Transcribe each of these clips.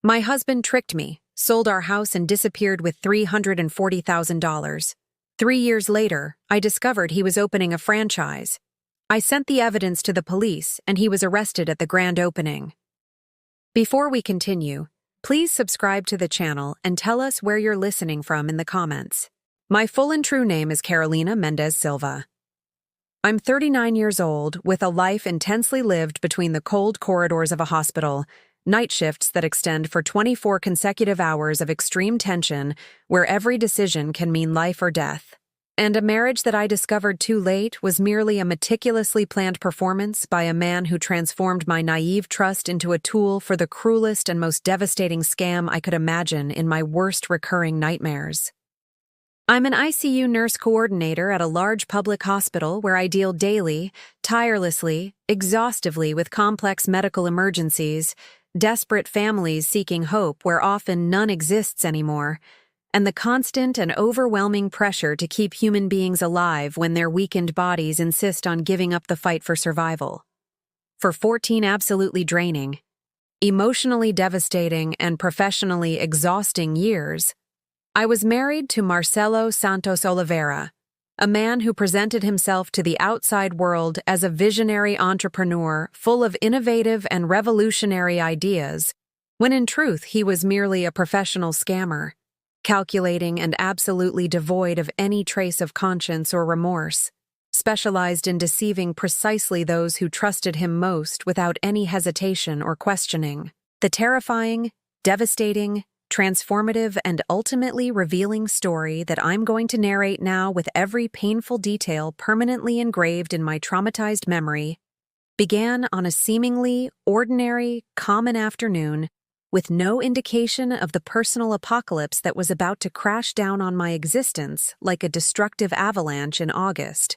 My husband tricked me, sold our house, and disappeared with $340,000. 3 years later, I discovered he was opening a franchise. I sent the evidence to the police, and he was arrested at the grand opening. Before we continue, please subscribe to the channel and tell us where you're listening from in the comments. My full and true name is Carolina Mendez Silva. I'm 39 years old, with a life intensely lived between the cold corridors of a hospital, night shifts that extend for 24 consecutive hours of extreme tension where every decision can mean life or death. And a marriage that I discovered too late was merely a meticulously planned performance by a man who transformed my naive trust into a tool for the cruelest and most devastating scam I could imagine in my worst recurring nightmares. I'm an ICU nurse coordinator at a large public hospital where I deal daily, tirelessly, exhaustively with complex medical emergencies, desperate families seeking hope where often none exists anymore, and the constant and overwhelming pressure to keep human beings alive when their weakened bodies insist on giving up the fight for survival. For 14 absolutely draining, emotionally devastating, and professionally exhausting years, I was married to Marcelo Santos Oliveira, a man who presented himself to the outside world as a visionary entrepreneur full of innovative and revolutionary ideas, when in truth he was merely a professional scammer, calculating and absolutely devoid of any trace of conscience or remorse, specialized in deceiving precisely those who trusted him most without any hesitation or questioning. The terrifying, devastating, transformative, and ultimately revealing story that I'm going to narrate now, with every painful detail permanently engraved in my traumatized memory, began on a seemingly ordinary, common afternoon with no indication of the personal apocalypse that was about to crash down on my existence like a destructive avalanche in August,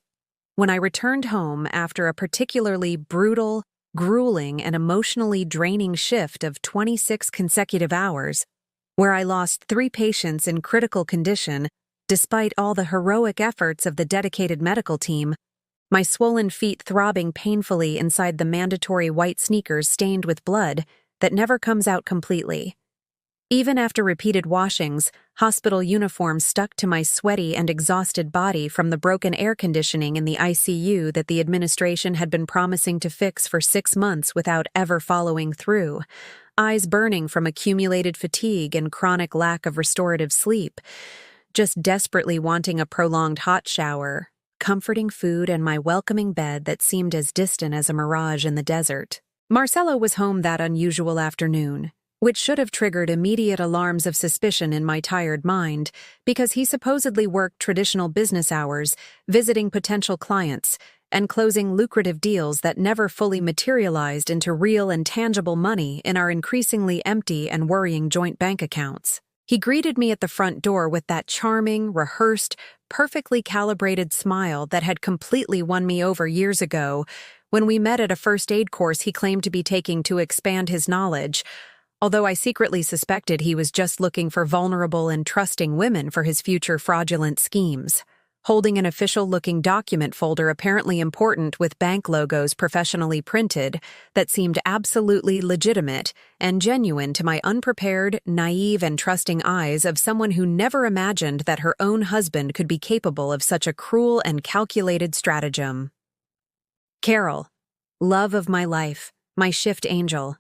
when I returned home after a particularly brutal, grueling, and emotionally draining shift of 26 consecutive hours, where I lost 3 patients in critical condition despite all the heroic efforts of the dedicated medical team, my swollen feet throbbing painfully inside the mandatory white sneakers stained with blood that never comes out completely. Even after repeated washings, hospital uniforms stuck to my sweaty and exhausted body from the broken air conditioning in the ICU that the administration had been promising to fix for 6 months without ever following through, eyes burning from accumulated fatigue and chronic lack of restorative sleep, just desperately wanting a prolonged hot shower, comforting food, and my welcoming bed that seemed as distant as a mirage in the desert. Marcelo was home that unusual afternoon, which should have triggered immediate alarms of suspicion in my tired mind, because he supposedly worked traditional business hours, visiting potential clients, and closing lucrative deals that never fully materialized into real and tangible money in our increasingly empty and worrying joint bank accounts. He greeted me at the front door with that charming, rehearsed, perfectly calibrated smile that had completely won me over years ago when we met at a first aid course he claimed to be taking to expand his knowledge, although I secretly suspected he was just looking for vulnerable and trusting women for his future fraudulent schemes. Holding an official-looking document folder apparently important with bank logos professionally printed that seemed absolutely legitimate and genuine to my unprepared, naive, and trusting eyes of someone who never imagined that her own husband could be capable of such a cruel and calculated stratagem. Carol, love of my life, my shift angel.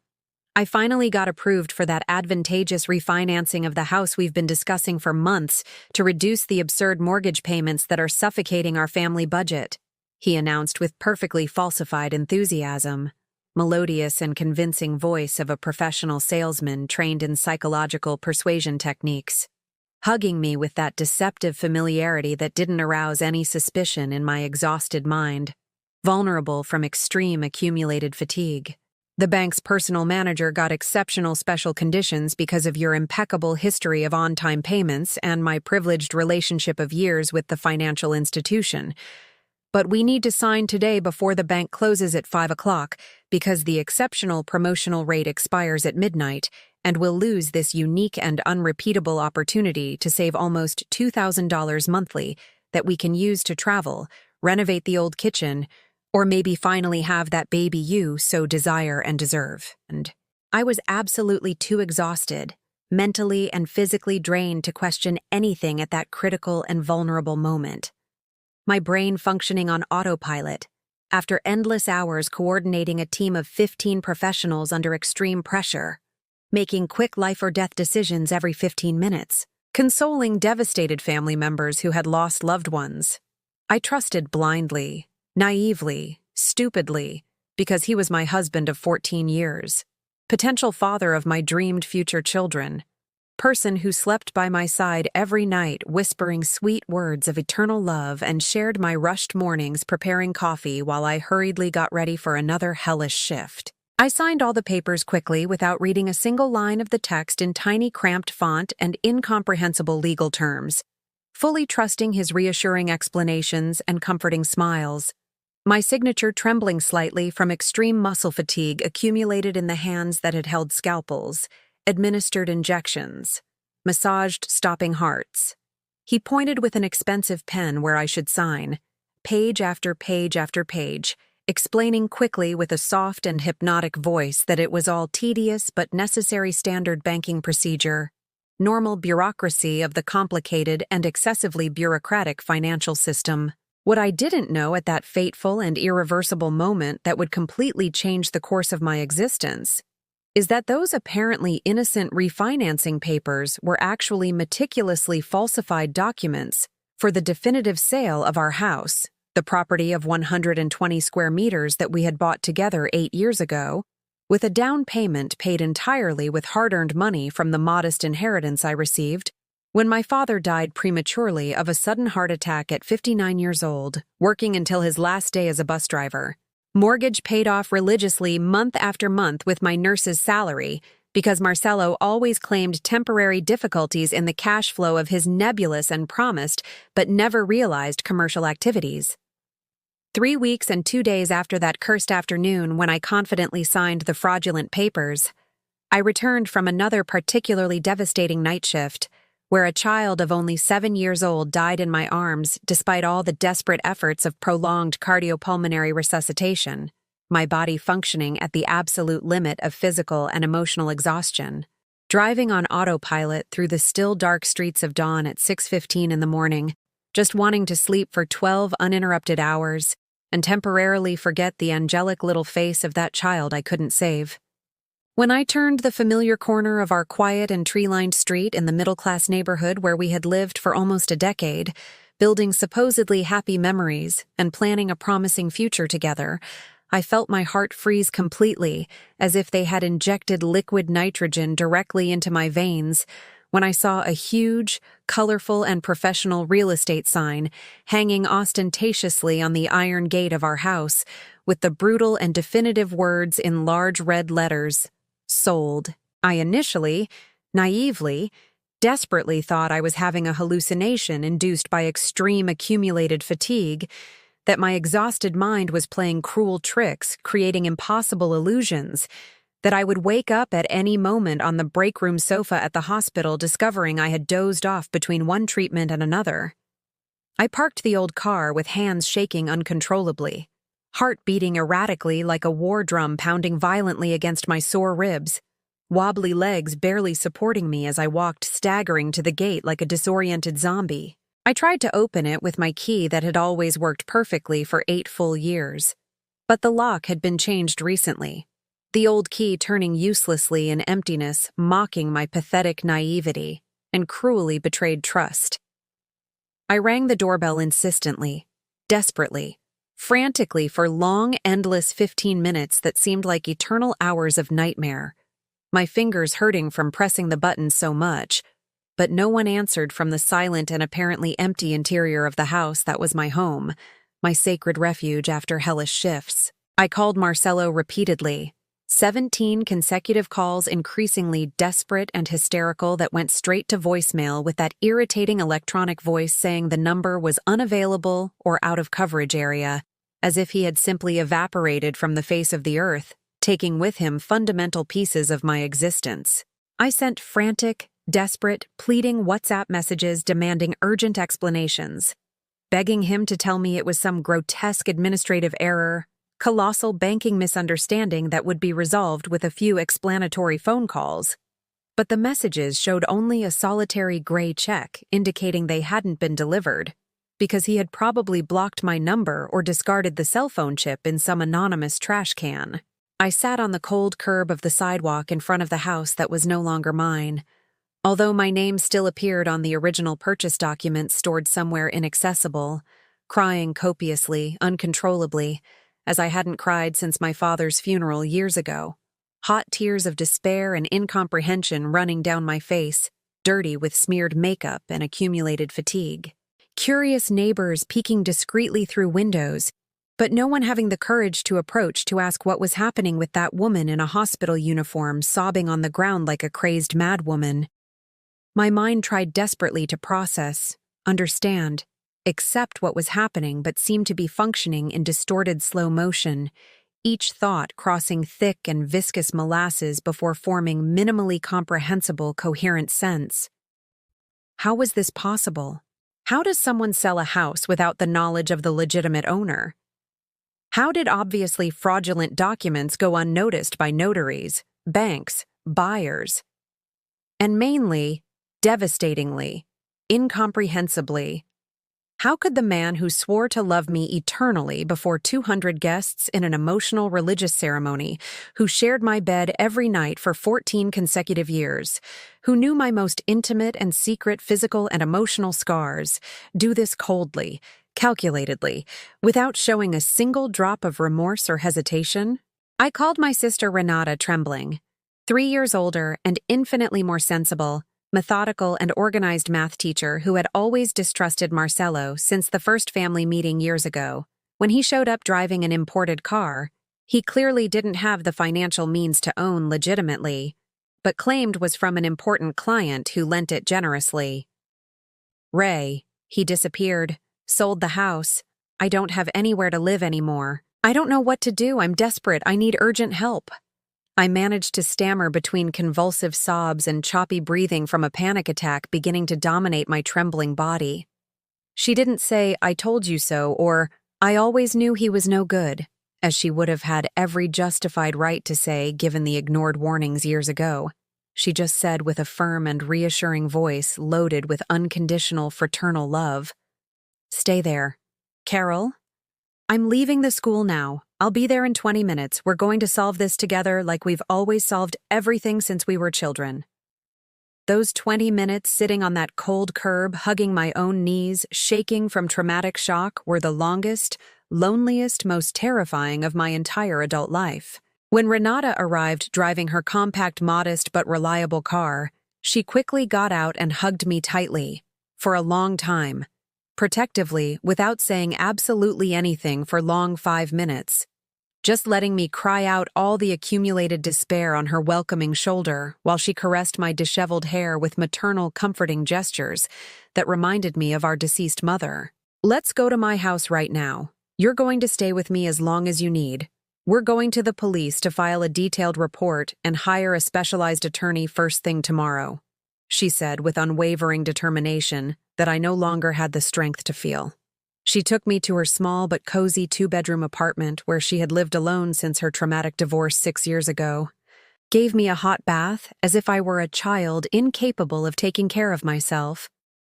I finally got approved for that advantageous refinancing of the house we've been discussing for months to reduce the absurd mortgage payments that are suffocating our family budget, he announced with perfectly falsified enthusiasm, melodious and convincing voice of a professional salesman trained in psychological persuasion techniques, hugging me with that deceptive familiarity that didn't arouse any suspicion in my exhausted mind, vulnerable from extreme accumulated fatigue. The bank's personal manager got exceptional special conditions because of your impeccable history of on-time payments and my privileged relationship of years with the financial institution. But we need to sign today before the bank closes at 5 o'clock because the exceptional promotional rate expires at midnight, and we'll lose this unique and unrepeatable opportunity to save almost $2,000 monthly that we can use to travel, renovate the old kitchen, or maybe finally have that baby you so desire and deserve. And I was absolutely too exhausted, mentally and physically drained to question anything at that critical and vulnerable moment. My brain functioning on autopilot, after endless hours coordinating a team of 15 professionals under extreme pressure, making quick life-or-death decisions every 15 minutes, consoling devastated family members who had lost loved ones. I trusted blindly, naively, stupidly, because he was my husband of 14 years, potential father of my dreamed future children, person who slept by my side every night whispering sweet words of eternal love and shared my rushed mornings preparing coffee while I hurriedly got ready for another hellish shift. I signed all the papers quickly without reading a single line of the text in tiny cramped font and incomprehensible legal terms, fully trusting his reassuring explanations and comforting smiles, my signature trembling slightly from extreme muscle fatigue accumulated in the hands that had held scalpels, administered injections, massaged stopping hearts. He pointed with an expensive pen where I should sign, page after page after page, explaining quickly with a soft and hypnotic voice that it was all tedious but necessary standard banking procedure, normal bureaucracy of the complicated and excessively bureaucratic financial system. What I didn't know at that fateful and irreversible moment that would completely change the course of my existence is that those apparently innocent refinancing papers were actually meticulously falsified documents for the definitive sale of our house, the property of 120 square meters that we had bought together 8 years ago, with a down payment paid entirely with hard-earned money from the modest inheritance I received when my father died prematurely of a sudden heart attack at 59 years old, working until his last day as a bus driver. Mortgage paid off religiously month after month with my nurse's salary because Marcelo always claimed temporary difficulties in the cash flow of his nebulous and promised but never realized commercial activities. 3 weeks and 2 days after that cursed afternoon when I confidently signed the fraudulent papers, I returned from another particularly devastating night shift, where a child of only 7 years old died in my arms despite all the desperate efforts of prolonged cardiopulmonary resuscitation, my body functioning at the absolute limit of physical and emotional exhaustion. Driving on autopilot through the still dark streets of dawn at 6:15 in the morning, just wanting to sleep for 12 uninterrupted hours and temporarily forget the angelic little face of that child I couldn't save. When I turned the familiar corner of our quiet and tree-lined street in the middle-class neighborhood where we had lived for almost a decade, building supposedly happy memories and planning a promising future together, I felt my heart freeze completely, as if they had injected liquid nitrogen directly into my veins, when I saw a huge, colorful, and professional real estate sign hanging ostentatiously on the iron gate of our house, with the brutal and definitive words in large red letters, "Sold." I initially, naively, desperately thought I was having a hallucination induced by extreme accumulated fatigue, that my exhausted mind was playing cruel tricks, creating impossible illusions, that I would wake up at any moment on the break room sofa at the hospital discovering I had dozed off between one treatment and another. I parked the old car with hands shaking uncontrollably, heart beating erratically like a war drum pounding violently against my sore ribs, wobbly legs barely supporting me as I walked staggering to the gate like a disoriented zombie. I tried to open it with my key that had always worked perfectly for 8 full years, but the lock had been changed recently, the old key turning uselessly in emptiness, mocking my pathetic naivety and cruelly betrayed trust. I rang the doorbell insistently, desperately, frantically for long, endless 15 minutes that seemed like eternal hours of nightmare, my fingers hurting from pressing the button so much, but no one answered from the silent and apparently empty interior of the house that was my home, my sacred refuge after hellish shifts. I called Marcelo repeatedly, 17 consecutive calls increasingly desperate and hysterical that went straight to voicemail with that irritating electronic voice saying the number was unavailable or out of coverage area, as if he had simply evaporated from the face of the earth, taking with him fundamental pieces of my existence. I sent frantic, desperate, pleading WhatsApp messages demanding urgent explanations, begging him to tell me it was some grotesque administrative error, colossal banking misunderstanding that would be resolved with a few explanatory phone calls. But the messages showed only a solitary gray check indicating they hadn't been delivered, because he had probably blocked my number or discarded the cell phone chip in some anonymous trash can. I sat on the cold curb of the sidewalk in front of the house that was no longer mine. Although my name still appeared on the original purchase documents stored somewhere inaccessible, crying copiously, uncontrollably, as I hadn't cried since my father's funeral years ago. Hot tears of despair and incomprehension running down my face, dirty with smeared makeup and accumulated fatigue. Curious neighbors peeking discreetly through windows, but no one having the courage to approach to ask what was happening with that woman in a hospital uniform sobbing on the ground like a crazed madwoman. My mind tried desperately to process, understand, accept what was happening but seemed to be functioning in distorted slow motion, each thought crossing thick and viscous molasses before forming minimally comprehensible, coherent sense. How was this possible? How does someone sell a house without the knowledge of the legitimate owner? How did obviously fraudulent documents go unnoticed by notaries, banks, buyers? And mainly, devastatingly, incomprehensibly, how could the man who swore to love me eternally before 200 guests in an emotional religious ceremony, who shared my bed every night for 14 consecutive years, who knew my most intimate and secret physical and emotional scars, do this coldly, calculatedly, without showing a single drop of remorse or hesitation? I called my sister Renata, trembling. 3 years older and infinitely more sensible, methodical and organized math teacher who had always distrusted Marcelo since the first family meeting years ago. When he showed up driving an imported car, he clearly didn't have the financial means to own legitimately, but claimed was from an important client who lent it generously. Ray, he disappeared, sold the house. I don't have anywhere to live anymore. I don't know what to do. I'm desperate. I need urgent help. I managed to stammer between convulsive sobs and choppy breathing from a panic attack beginning to dominate my trembling body. She didn't say, "I told you so," or "I always knew he was no good," as she would have had every justified right to say given the ignored warnings years ago. She just said with a firm and reassuring voice loaded with unconditional fraternal love, "Stay there. Carol, I'm leaving the school now. I'll be there in 20 minutes. We're going to solve this together like we've always solved everything since we were children." Those 20 minutes sitting on that cold curb, hugging my own knees, shaking from traumatic shock, were the longest, loneliest, most terrifying of my entire adult life. When Renata arrived driving her compact, modest, but reliable car, she quickly got out and hugged me tightly, for a long time, protectively, without saying absolutely anything for long 5 minutes, just letting me cry out all the accumulated despair on her welcoming shoulder while she caressed my disheveled hair with maternal, comforting gestures that reminded me of our deceased mother. "Let's go to my house right now. You're going to stay with me as long as you need. We're going to the police to file a detailed report and hire a specialized attorney first thing tomorrow," she said with unwavering determination that I no longer had the strength to feel. She took me to her small but cozy 2-bedroom apartment where she had lived alone since her traumatic divorce 6 years ago, gave me a hot bath as if I were a child incapable of taking care of myself,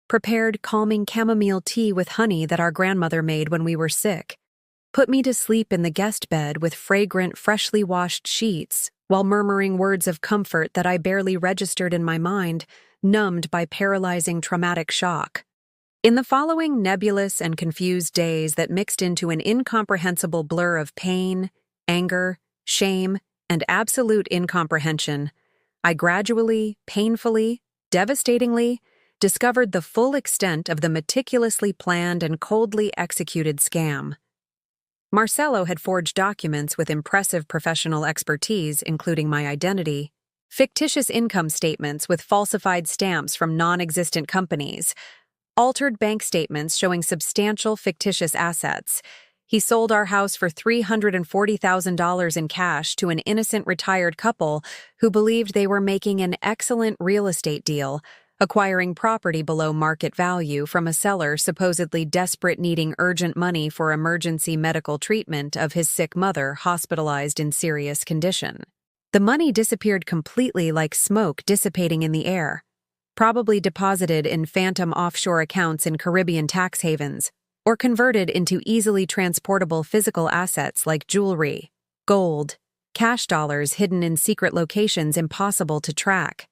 prepared calming chamomile tea with honey that our grandmother made when we were sick, put me to sleep in the guest bed with fragrant, freshly washed sheets, while murmuring words of comfort that I barely registered in my mind, numbed by paralyzing traumatic shock. In the following nebulous and confused days that mixed into an incomprehensible blur of pain, anger, shame, and absolute incomprehension, I gradually, painfully, devastatingly, discovered the full extent of the meticulously planned and coldly executed scam. Marcelo had forged documents with impressive professional expertise, including my identity, fictitious income statements with falsified stamps from non-existent companies, altered bank statements showing substantial fictitious assets. He sold our house for $340,000 in cash to an innocent retired couple who believed they were making an excellent real estate deal, acquiring property below market value from a seller supposedly desperate needing urgent money for emergency medical treatment of his sick mother hospitalized in serious condition. The money disappeared completely like smoke dissipating in the air, probably deposited in phantom offshore accounts in Caribbean tax havens, or converted into easily transportable physical assets like jewelry, gold, cash dollars hidden in secret locations impossible to track.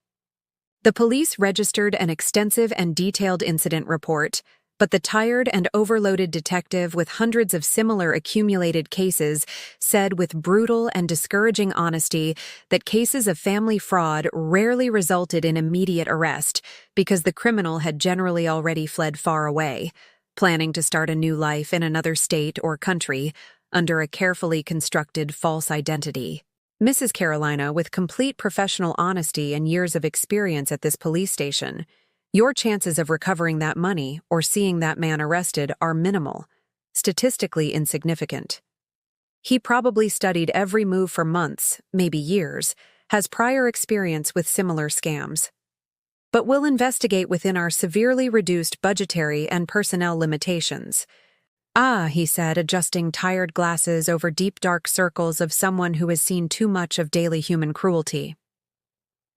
The police registered an extensive and detailed incident report, but the tired and overloaded detective with hundreds of similar accumulated cases said with brutal and discouraging honesty that cases of family fraud rarely resulted in immediate arrest because the criminal had generally already fled far away, planning to start a new life in another state or country under a carefully constructed false identity. Mrs. Carolina, with complete professional honesty and years of experience at this police station, your chances of recovering that money or seeing that man arrested are minimal, statistically insignificant. He probably studied every move for months, maybe years, has prior experience with similar scams. But we'll investigate within our severely reduced budgetary and personnel limitations. Ah, he said, adjusting tired glasses over deep dark circles of someone who has seen too much of daily human cruelty.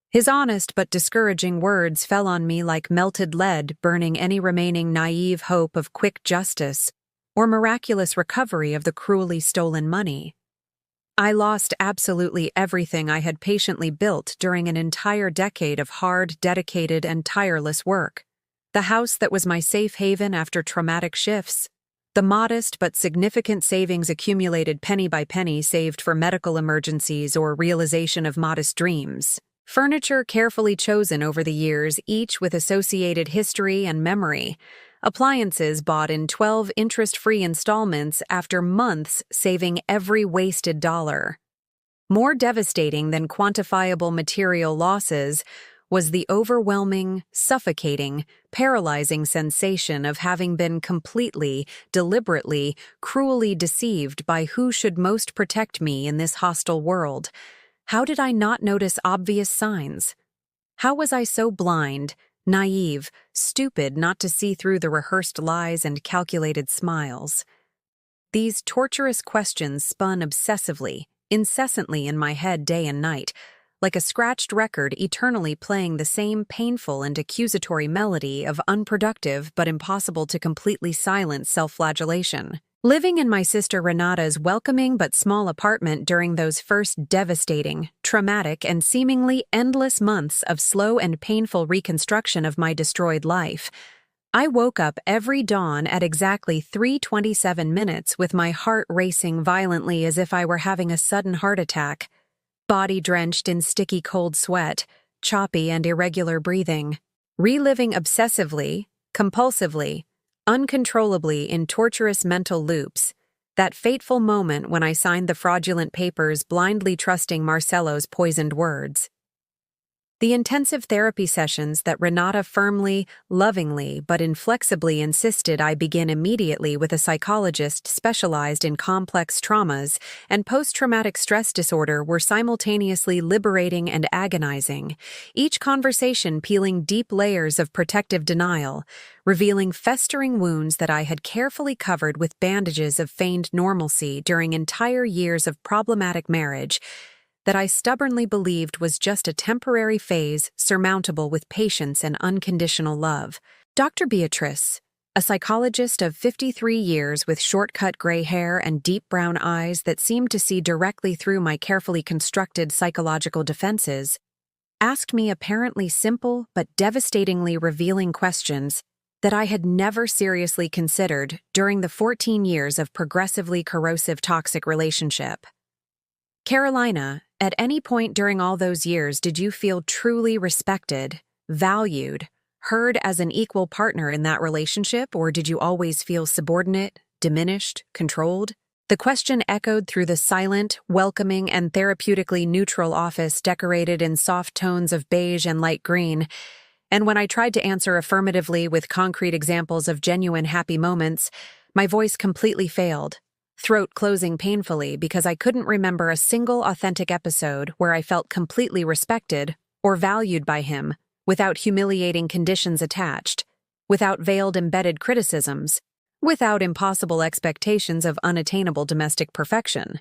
His honest but discouraging words fell on me like melted lead, burning any remaining naive hope of quick justice or miraculous recovery of the cruelly stolen money. I lost absolutely everything I had patiently built during an entire decade of hard, dedicated, and tireless work. The house that was my safe haven after traumatic shifts, the modest but significant savings accumulated penny by penny saved for medical emergencies or realization of modest dreams. Furniture carefully chosen over the years, each with associated history and memory. Appliances bought in 12 interest-free installments after months saving every wasted dollar. More devastating than quantifiable material losses was the overwhelming, suffocating, paralyzing sensation of having been completely, deliberately, cruelly deceived by who should most protect me in this hostile world. How did I not notice obvious signs? How was I so blind, naive, stupid not to see through the rehearsed lies and calculated smiles? These torturous questions spun obsessively, incessantly in my head day and night, like a scratched record eternally playing the same painful and accusatory melody of unproductive but impossible to completely silence self-flagellation. Living in my sister Renata's welcoming but small apartment during those first devastating, traumatic, and seemingly endless months of slow and painful reconstruction of my destroyed life, I woke up every dawn at exactly 3:27 minutes with my heart racing violently as if I were having a sudden heart attack, body drenched in sticky cold sweat, choppy and irregular breathing, reliving obsessively, compulsively, uncontrollably in torturous mental loops, that fateful moment when I signed the fraudulent papers blindly trusting Marcelo's poisoned words. The intensive therapy sessions that Renata firmly, lovingly, but inflexibly insisted I begin immediately with a psychologist specialized in complex traumas and post-traumatic stress disorder were simultaneously liberating and agonizing, each conversation peeling deep layers of protective denial, revealing festering wounds that I had carefully covered with bandages of feigned normalcy during entire years of problematic marriage that I stubbornly believed was just a temporary phase surmountable with patience and unconditional love. Dr. Beatrice, a psychologist of 53 years with short-cut gray hair and deep brown eyes that seemed to see directly through my carefully constructed psychological defenses, asked me apparently simple but devastatingly revealing questions that I had never seriously considered during the 14 years of progressively corrosive toxic relationship. Carolina, at any point during all those years did you feel truly respected, valued, heard as an equal partner in that relationship, or did you always feel subordinate, diminished, controlled? The question echoed through the silent, welcoming, and therapeutically neutral office decorated in soft tones of beige and light green, and when I tried to answer affirmatively with concrete examples of genuine happy moments, my voice completely failed, throat closing painfully because I couldn't remember a single authentic episode where I felt completely respected or valued by him, without humiliating conditions attached, without veiled embedded criticisms, without impossible expectations of unattainable domestic perfection.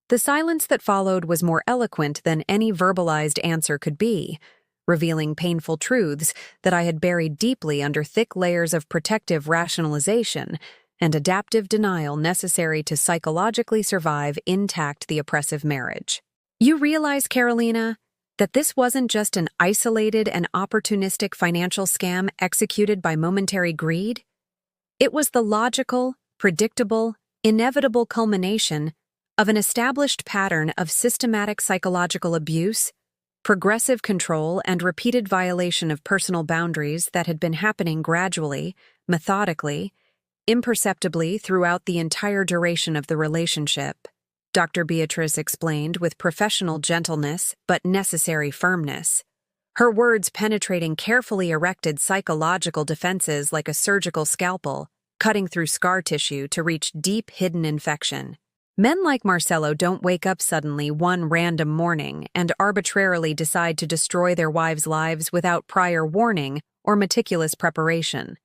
The silence that followed was more eloquent than any verbalized answer could be, revealing painful truths that I had buried deeply under thick layers of protective rationalization and adaptive denial necessary to psychologically survive intact the oppressive marriage. You realize, Carolina, that this wasn't just an isolated and opportunistic financial scam executed by momentary greed? It was the logical, predictable, inevitable culmination of an established pattern of systematic psychological abuse, progressive control, and repeated violation of personal boundaries that had been happening gradually, methodically, imperceptibly throughout the entire duration of the relationship. Dr. Beatrice explained with professional gentleness but necessary firmness, her words penetrating carefully erected psychological defenses like a surgical scalpel, cutting through scar tissue to reach deep hidden infection. Men like Marcelo don't wake up suddenly one random morning and arbitrarily decide to destroy their wives' lives without prior warning or meticulous preparation.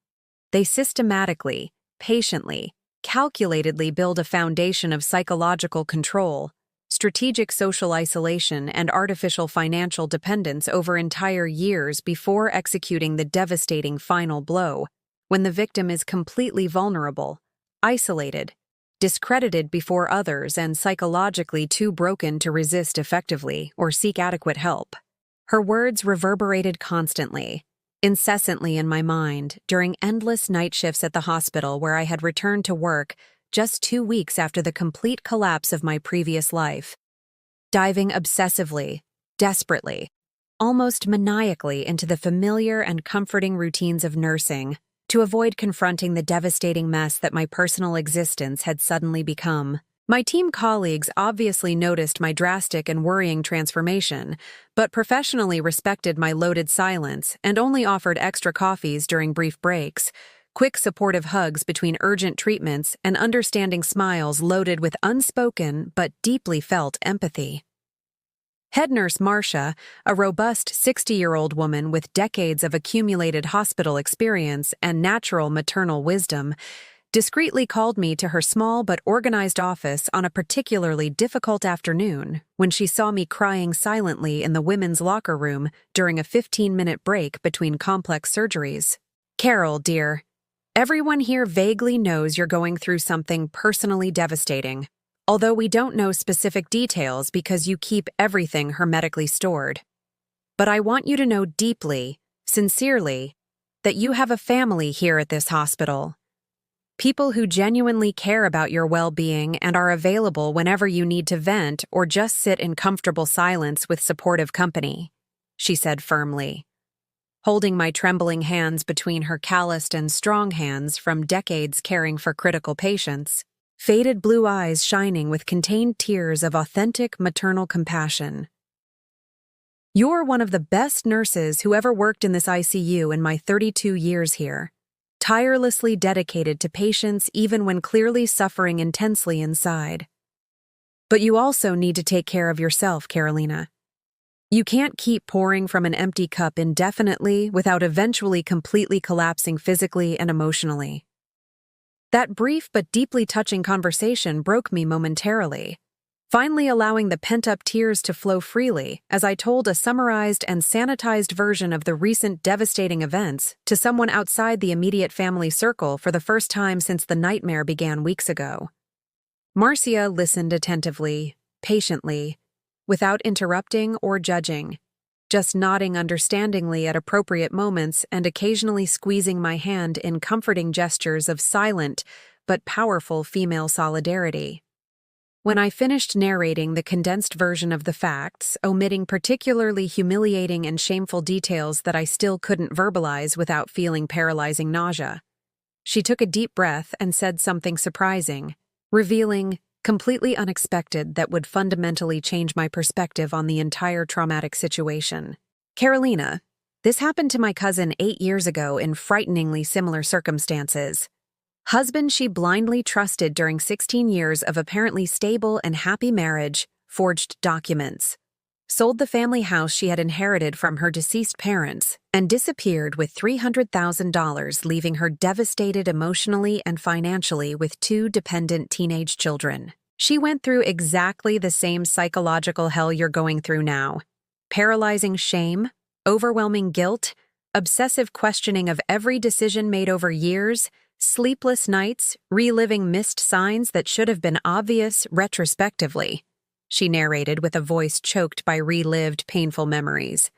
They systematically, patiently, calculatedly build a foundation of psychological control, strategic social isolation, and artificial financial dependence over entire years before executing the devastating final blow, when the victim is completely vulnerable, isolated, discredited before others, and psychologically too broken to resist effectively or seek adequate help. Her words reverberated constantly, incessantly in my mind during endless night shifts at the hospital where I had returned to work just 2 weeks after the complete collapse of my previous life. Diving obsessively, desperately, almost maniacally into the familiar and comforting routines of nursing to avoid confronting the devastating mess that my personal existence had suddenly become. My team colleagues obviously noticed my drastic and worrying transformation, but professionally respected my loaded silence and only offered extra coffees during brief breaks, quick supportive hugs between urgent treatments, and understanding smiles loaded with unspoken but deeply felt empathy. Head nurse Marcia, a robust 60-year-old woman with decades of accumulated hospital experience and natural maternal wisdom, discreetly called me to her small but organized office on a particularly difficult afternoon when she saw me crying silently in the women's locker room during a 15-minute break between complex surgeries. "Carol, dear, everyone here vaguely knows you're going through something personally devastating, although we don't know specific details because you keep everything hermetically stored. But I want you to know deeply, sincerely, that you have a family here at this hospital. People who genuinely care about your well-being and are available whenever you need to vent or just sit in comfortable silence with supportive company," she said firmly, holding my trembling hands between her calloused and strong hands from decades caring for critical patients, faded blue eyes shining with contained tears of authentic maternal compassion. "You're one of the best nurses who ever worked in this ICU in my 32 years here. Tirelessly dedicated to patients even when clearly suffering intensely inside. But you also need to take care of yourself, Carolina. You can't keep pouring from an empty cup indefinitely without eventually completely collapsing physically and emotionally." That brief but deeply touching conversation broke me momentarily, finally allowing the pent-up tears to flow freely as I told a summarized and sanitized version of the recent devastating events to someone outside the immediate family circle for the first time since the nightmare began weeks ago. Marcia listened attentively, patiently, without interrupting or judging, just nodding understandingly at appropriate moments and occasionally squeezing my hand in comforting gestures of silent but powerful female solidarity. When I finished narrating the condensed version of the facts, omitting particularly humiliating and shameful details that I still couldn't verbalize without feeling paralyzing nausea, she took a deep breath and said something surprising, revealing, completely unexpected, that would fundamentally change my perspective on the entire traumatic situation. "Carolina, this happened to my cousin 8 years ago in frighteningly similar circumstances. Husband she blindly trusted during 16 years of apparently stable and happy marriage, forged documents. sold the family house she had inherited from her deceased parents, and disappeared with $300,000, leaving her devastated emotionally and financially with 2 dependent teenage children. She went through exactly the same psychological hell you're going through now. Paralyzing shame, overwhelming guilt, obsessive questioning of every decision made over years, sleepless nights, reliving missed signs that should have been obvious retrospectively, she narrated with a voice choked by relived painful memories.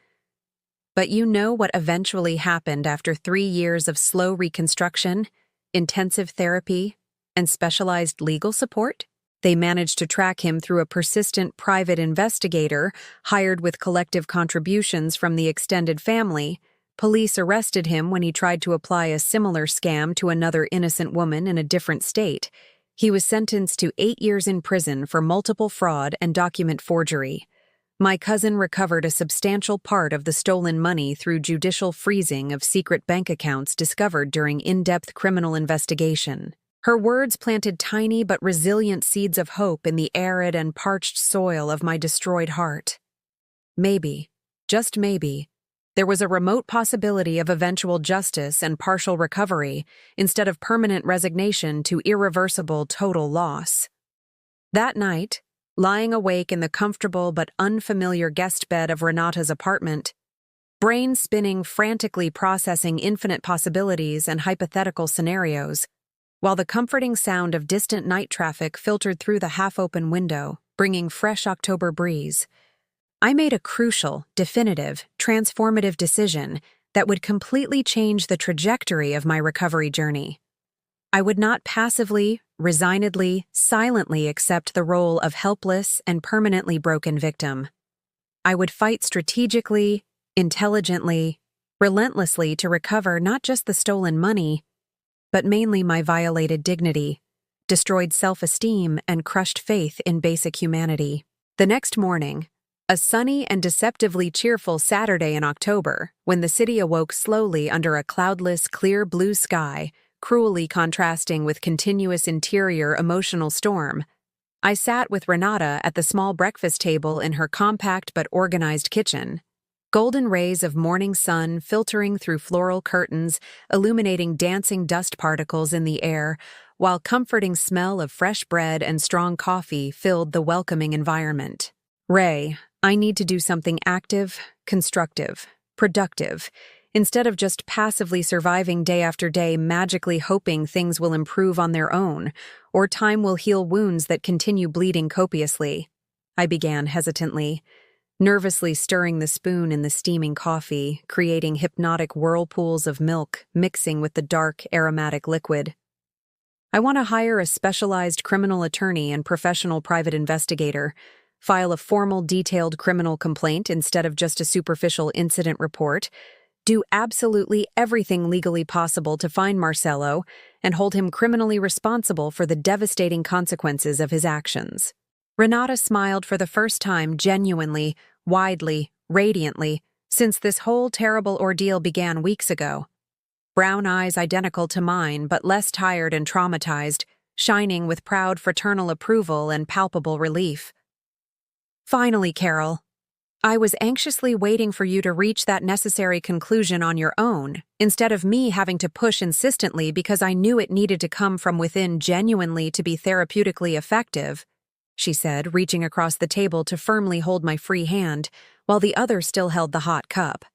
But you know what eventually happened after 3 years of slow reconstruction, intensive therapy, and specialized legal support? They managed to track him through a persistent private investigator hired with collective contributions from the extended family. Police arrested him when he tried to apply a similar scam to another innocent woman in a different state. He was sentenced to 8 years in prison for multiple fraud and document forgery. My cousin recovered a substantial part of the stolen money through judicial freezing of secret bank accounts discovered during in-depth criminal investigation. Her words planted tiny but resilient seeds of hope in the arid and parched soil of my destroyed heart. Maybe, just maybe, there was a remote possibility of eventual justice and partial recovery instead of permanent resignation to irreversible total loss. That night, lying awake in the comfortable but unfamiliar guest bed of Renata's apartment, brain spinning frantically processing infinite possibilities and hypothetical scenarios, while the comforting sound of distant night traffic filtered through the half-open window, bringing fresh October breeze, I made a crucial, definitive, transformative decision that would completely change the trajectory of my recovery journey. I would not passively, resignedly, silently accept the role of helpless and permanently broken victim. I would fight strategically, intelligently, relentlessly to recover not just the stolen money, but mainly my violated dignity, destroyed self-esteem, and crushed faith in basic humanity. The next morning, a sunny and deceptively cheerful Saturday in October, when the city awoke slowly under a cloudless, clear blue sky, cruelly contrasting with continuous interior emotional storm, I sat with Renata at the small breakfast table in her compact but organized kitchen. Golden rays of morning sun filtering through floral curtains, illuminating dancing dust particles in the air, while comforting smell of fresh bread and strong coffee filled the welcoming environment. Ray, I need to do something active, constructive, productive, instead of just passively surviving day after day, magically hoping things will improve on their own, or time will heal wounds that continue bleeding copiously. I began hesitantly, nervously stirring the spoon in the steaming coffee, creating hypnotic whirlpools of milk mixing with the dark, aromatic liquid. I want to hire a specialized criminal attorney and professional private investigator, file a formal, detailed criminal complaint instead of just a superficial incident report, do absolutely everything legally possible to find Marcelo and hold him criminally responsible for the devastating consequences of his actions. Renata smiled for the first time genuinely, widely, radiantly, since this whole terrible ordeal began weeks ago. Brown eyes identical to mine, but less tired and traumatized, shining with proud fraternal approval and palpable relief. Finally, Carol, I was anxiously waiting for you to reach that necessary conclusion on your own, instead of me having to push insistently because I knew it needed to come from within genuinely to be therapeutically effective, she said, reaching across the table to firmly hold my free hand, while the other still held the hot cup.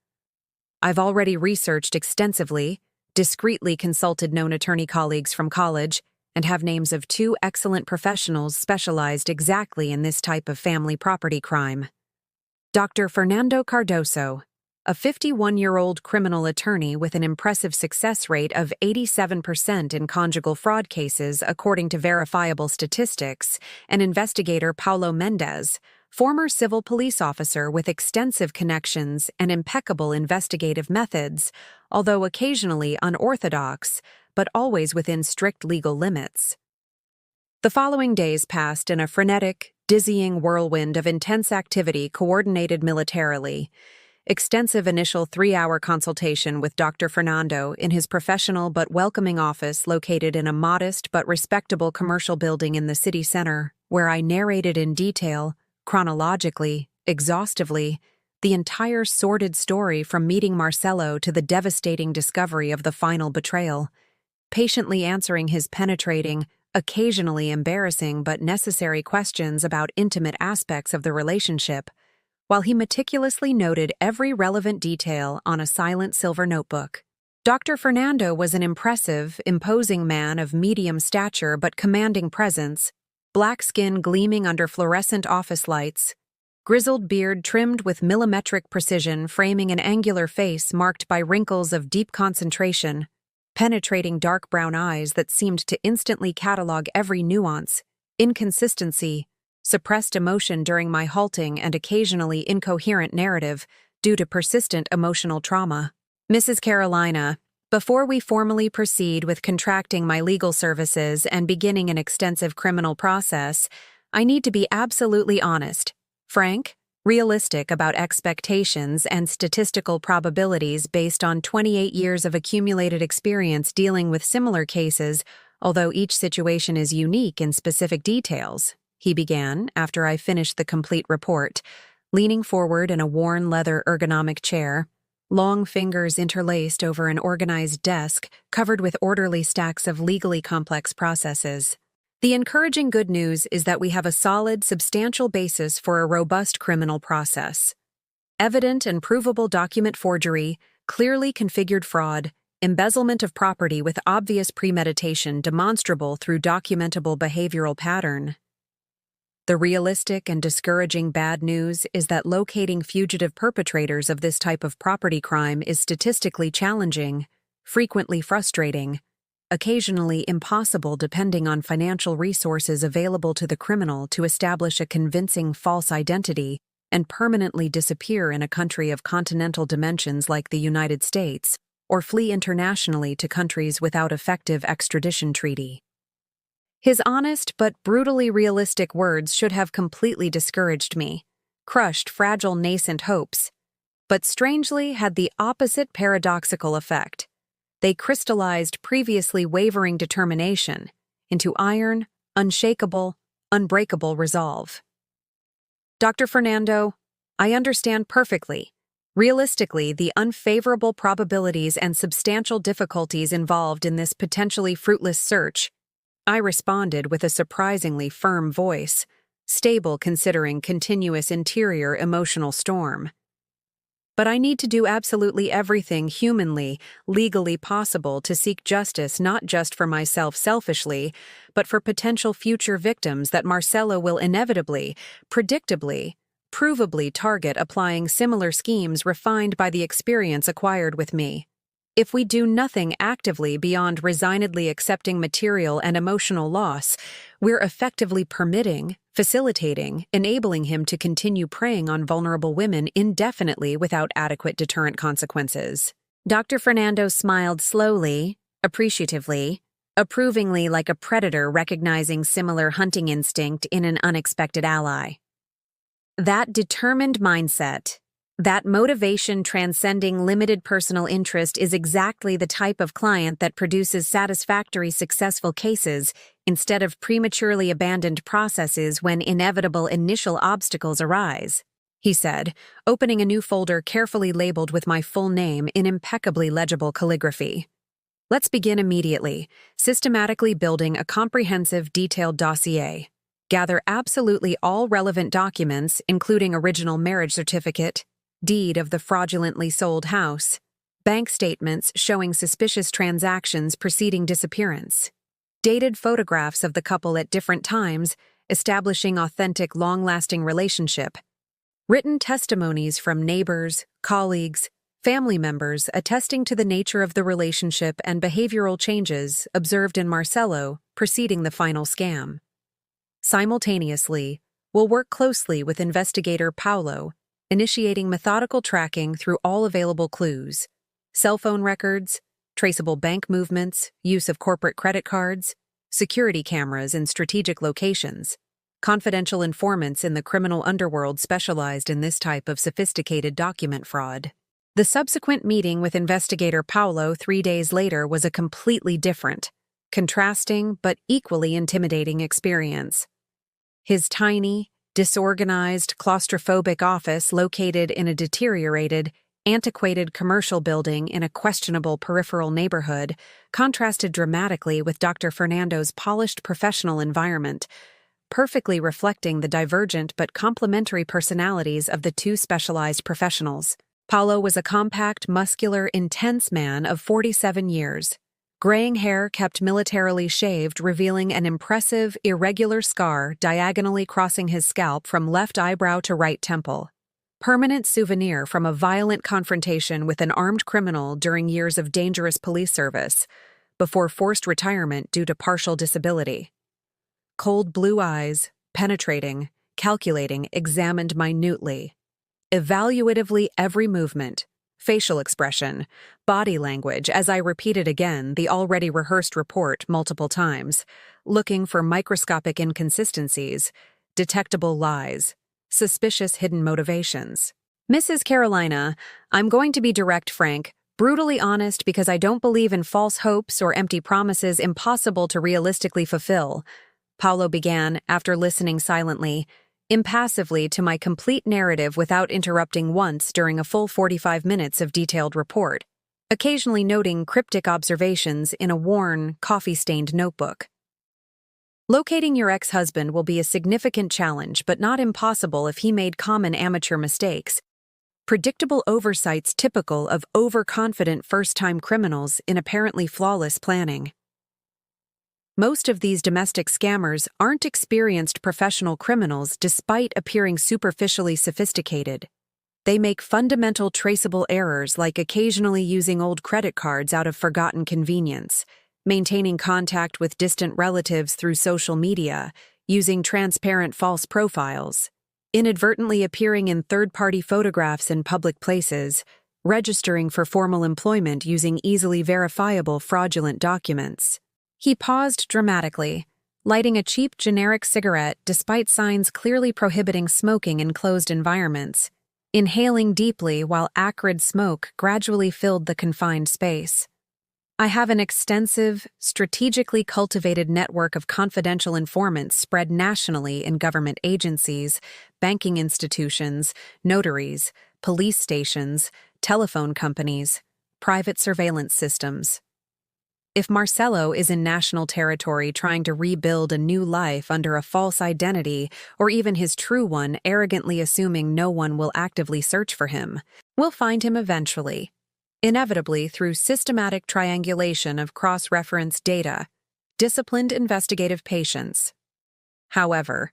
I've already researched extensively, discreetly consulted known attorney colleagues from college, and have names of 2 excellent professionals specialized exactly in this type of family property crime. Dr. Fernando Cardoso, a 51-year-old criminal attorney with an impressive success rate of 87% in conjugal fraud cases according to verifiable statistics, and investigator Paulo Mendez, former civil police officer with extensive connections and impeccable investigative methods, although occasionally unorthodox, but always within strict legal limits. The following days passed in a frenetic, dizzying whirlwind of intense activity coordinated militarily. Extensive initial 3-hour consultation with Dr. Fernando in his professional but welcoming office located in a modest but respectable commercial building in the city center, where I narrated in detail, chronologically, exhaustively, the entire sordid story from meeting Marcelo to the devastating discovery of the final betrayal, patiently answering his penetrating, occasionally embarrassing but necessary questions about intimate aspects of the relationship, while he meticulously noted every relevant detail on a silent silver notebook. Dr. Fernando was an impressive, imposing man of medium stature but commanding presence, black skin gleaming under fluorescent office lights, grizzled beard trimmed with millimetric precision framing an angular face marked by wrinkles of deep concentration, penetrating dark brown eyes that seemed to instantly catalog every nuance, inconsistency, suppressed emotion during my halting and occasionally incoherent narrative due to persistent emotional trauma. Mrs. Carolina, before we formally proceed with contracting my legal services and beginning an extensive criminal process, I need to be absolutely honest, frank, realistic about expectations and statistical probabilities based on 28 years of accumulated experience dealing with similar cases, although each situation is unique in specific details, he began after I finished the complete report, leaning forward in a worn leather ergonomic chair, long fingers interlaced over an organized desk covered with orderly stacks of legally complex processes. The encouraging good news is that we have a solid, substantial basis for a robust criminal process. Evident and provable document forgery, clearly configured fraud, embezzlement of property with obvious premeditation demonstrable through documentable behavioral pattern. The realistic and discouraging bad news is that locating fugitive perpetrators of this type of property crime is statistically challenging, frequently frustrating, occasionally impossible depending on financial resources available to the criminal to establish a convincing false identity and permanently disappear in a country of continental dimensions like the United States, or flee internationally to countries without effective extradition treaty. His honest but brutally realistic words should have completely discouraged me, crushed fragile nascent hopes, but strangely had the opposite paradoxical effect. They crystallized previously wavering determination into iron, unshakable, unbreakable resolve. Dr. Fernando, I understand perfectly, realistically, the unfavorable probabilities and substantial difficulties involved in this potentially fruitless search, I responded with a surprisingly firm voice, stable considering continuous interior emotional storm. But I need to do absolutely everything humanly, legally possible to seek justice not just for myself selfishly, but for potential future victims that Marcelo will inevitably, predictably, provably target applying similar schemes refined by the experience acquired with me. If we do nothing actively beyond resignedly accepting material and emotional loss, we're effectively permitting, facilitating, enabling him to continue preying on vulnerable women indefinitely without adequate deterrent consequences. Dr. Fernando smiled slowly, appreciatively, approvingly like a predator recognizing similar hunting instinct in an unexpected ally. That determined mindset, that motivation transcending limited personal interest is exactly the type of client that produces satisfactory, successful cases instead of prematurely abandoned processes when inevitable initial obstacles arise, he said, opening a new folder carefully labeled with my full name in impeccably legible calligraphy. Let's begin immediately, systematically building a comprehensive, detailed dossier. Gather absolutely all relevant documents, including original marriage certificate, deed of the fraudulently sold house, bank statements showing suspicious transactions preceding disappearance, dated photographs of the couple at different times, establishing authentic, long-lasting relationship, written testimonies from neighbors, colleagues, family members attesting to the nature of the relationship and behavioral changes observed in Marcelo preceding the final scam. Simultaneously, we'll work closely with investigator Paulo, initiating methodical tracking through all available clues, cell phone records, traceable bank movements, use of corporate credit cards, security cameras in strategic locations, confidential informants in the criminal underworld specialized in this type of sophisticated document fraud. The subsequent meeting with investigator Paulo 3 days later was a completely different, contrasting but equally intimidating experience. His tiny, disorganized, claustrophobic office located in a deteriorated, antiquated commercial building in a questionable peripheral neighborhood contrasted dramatically with Dr. Fernando's polished professional environment, perfectly reflecting the divergent but complementary personalities of the two specialized professionals. Paulo was a compact, muscular, intense man of 47 years. Graying hair kept militarily shaved, revealing an impressive, irregular scar diagonally crossing his scalp from left eyebrow to right temple. Permanent souvenir from a violent confrontation with an armed criminal during years of dangerous police service, before forced retirement due to partial disability. Cold blue eyes, penetrating, calculating, examined minutely. Evaluatively every movement, facial expression, body language, as I repeated again the already rehearsed report multiple times, looking for microscopic inconsistencies, detectable lies, suspicious hidden motivations. Mrs. Carolina, I'm going to be direct, frank, brutally honest because I don't believe in false hopes or empty promises impossible to realistically fulfill, Paulo began after listening silently, impassively to my complete narrative without interrupting once during a full 45 minutes of detailed report, occasionally noting cryptic observations in a worn, coffee-stained notebook. Locating your ex-husband will be a significant challenge, but not impossible if he made common amateur mistakes. Predictable oversights typical of overconfident first-time criminals in apparently flawless planning. Most of these domestic scammers aren't experienced professional criminals despite appearing superficially sophisticated. They make fundamental traceable errors like occasionally using old credit cards out of forgotten convenience, maintaining contact with distant relatives through social media, using transparent false profiles, inadvertently appearing in third-party photographs in public places, registering for formal employment using easily verifiable fraudulent documents. He paused dramatically, lighting a cheap generic cigarette despite signs clearly prohibiting smoking in closed environments, inhaling deeply while acrid smoke gradually filled the confined space. I have an extensive, strategically cultivated network of confidential informants spread nationally in government agencies, banking institutions, notaries, police stations, telephone companies, private surveillance systems. If Marcelo is in national territory trying to rebuild a new life under a false identity, or even his true one arrogantly assuming no one will actively search for him, we'll find him eventually, inevitably through systematic triangulation of cross-reference data, disciplined investigative patience. However,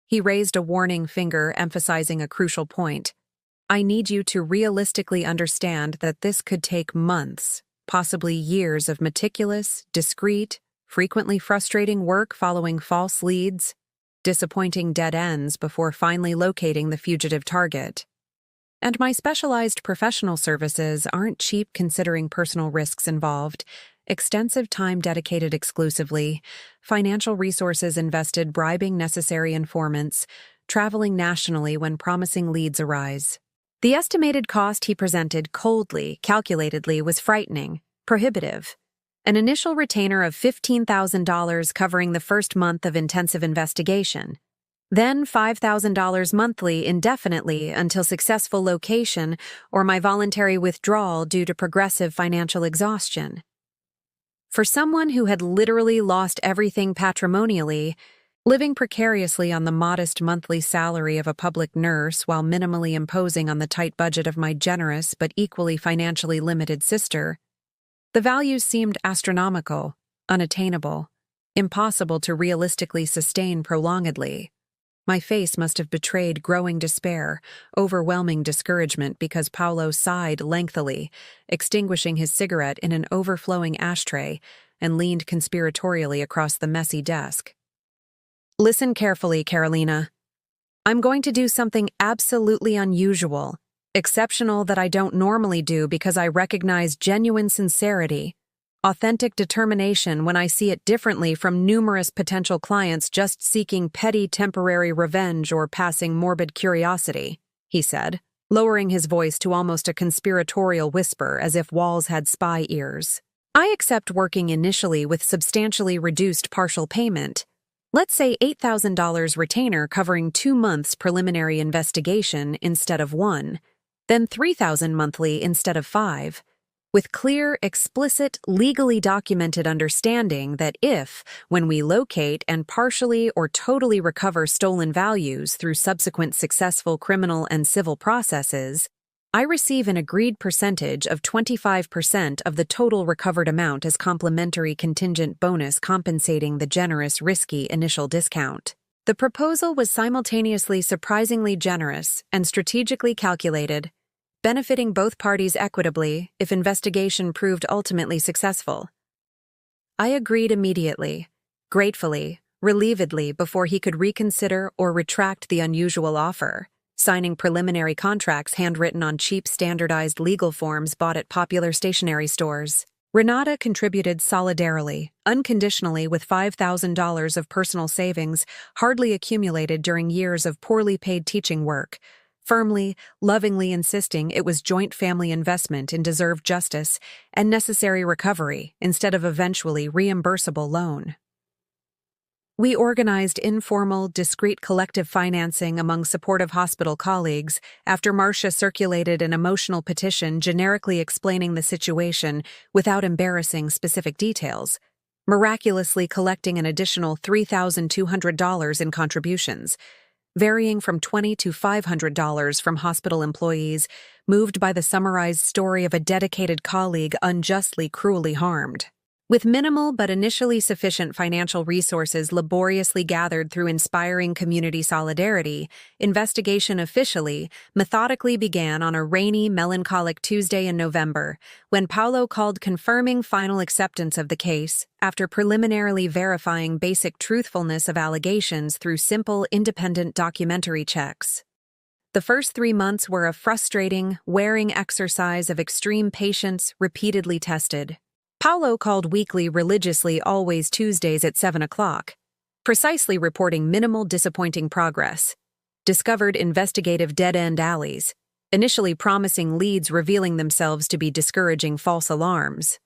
he raised a warning finger emphasizing a crucial point. I need you to realistically understand that this could take months, possibly years of meticulous, discreet, frequently frustrating work following false leads, disappointing dead ends before finally locating the fugitive target. And my specialized professional services aren't cheap considering personal risks involved, extensive time dedicated exclusively, financial resources invested bribing necessary informants, traveling nationally when promising leads arise. The estimated cost he presented coldly, calculatedly, was frightening, prohibitive. An initial retainer of $15,000 covering the first month of intensive investigation. Then $5,000 monthly indefinitely until successful location or my voluntary withdrawal due to progressive financial exhaustion. For someone who had literally lost everything patrimonially, living precariously on the modest monthly salary of a public nurse while minimally imposing on the tight budget of my generous but equally financially limited sister, the values seemed astronomical, unattainable, impossible to realistically sustain prolongedly. My face must have betrayed growing despair, overwhelming discouragement because Paulo sighed lengthily, extinguishing his cigarette in an overflowing ashtray, and leaned conspiratorially across the messy desk. Listen carefully, Carolina. I'm going to do something absolutely unusual, exceptional that I don't normally do because I recognize genuine sincerity, authentic determination when I see it differently from numerous potential clients just seeking petty temporary revenge or passing morbid curiosity, he said, lowering his voice to almost a conspiratorial whisper as if walls had spy ears. I accept working initially with substantially reduced partial payment, Let's say $8,000 retainer covering 2 months preliminary investigation instead of 1, then $3,000 monthly instead of 5, with clear, explicit, legally documented understanding that if, when we locate and partially or totally recover stolen values through subsequent successful criminal and civil processes, I receive an agreed percentage of 25% of the total recovered amount as complimentary contingent bonus compensating the generous, risky initial discount. The proposal was simultaneously surprisingly generous and strategically calculated, benefiting both parties equitably if investigation proved ultimately successful. I agreed immediately, gratefully, relievedly before he could reconsider or retract the unusual offer, signing preliminary contracts handwritten on cheap standardized legal forms bought at popular stationery stores. Renata contributed solidarily, unconditionally with $5,000 of personal savings hardly accumulated during years of poorly paid teaching work, firmly, lovingly insisting it was joint family investment in deserved justice and necessary recovery instead of eventually reimbursable loan. We organized informal, discreet collective financing among supportive hospital colleagues after Marcia circulated an emotional petition generically explaining the situation without embarrassing specific details, miraculously collecting an additional $3,200 in contributions, varying from $20 to $500 from hospital employees, moved by the summarized story of a dedicated colleague unjustly, cruelly harmed. With minimal but initially sufficient financial resources laboriously gathered through inspiring community solidarity, investigation officially, methodically began on a rainy, melancholic Tuesday in November, when Paulo called confirming final acceptance of the case after preliminarily verifying basic truthfulness of allegations through simple, independent documentary checks. The first 3 months were a frustrating, wearing exercise of extreme patience repeatedly tested. Paulo called weekly religiously always Tuesdays at 7 o'clock, precisely reporting minimal disappointing progress, discovered investigative dead-end alleys, initially promising leads revealing themselves to be discouraging false alarms.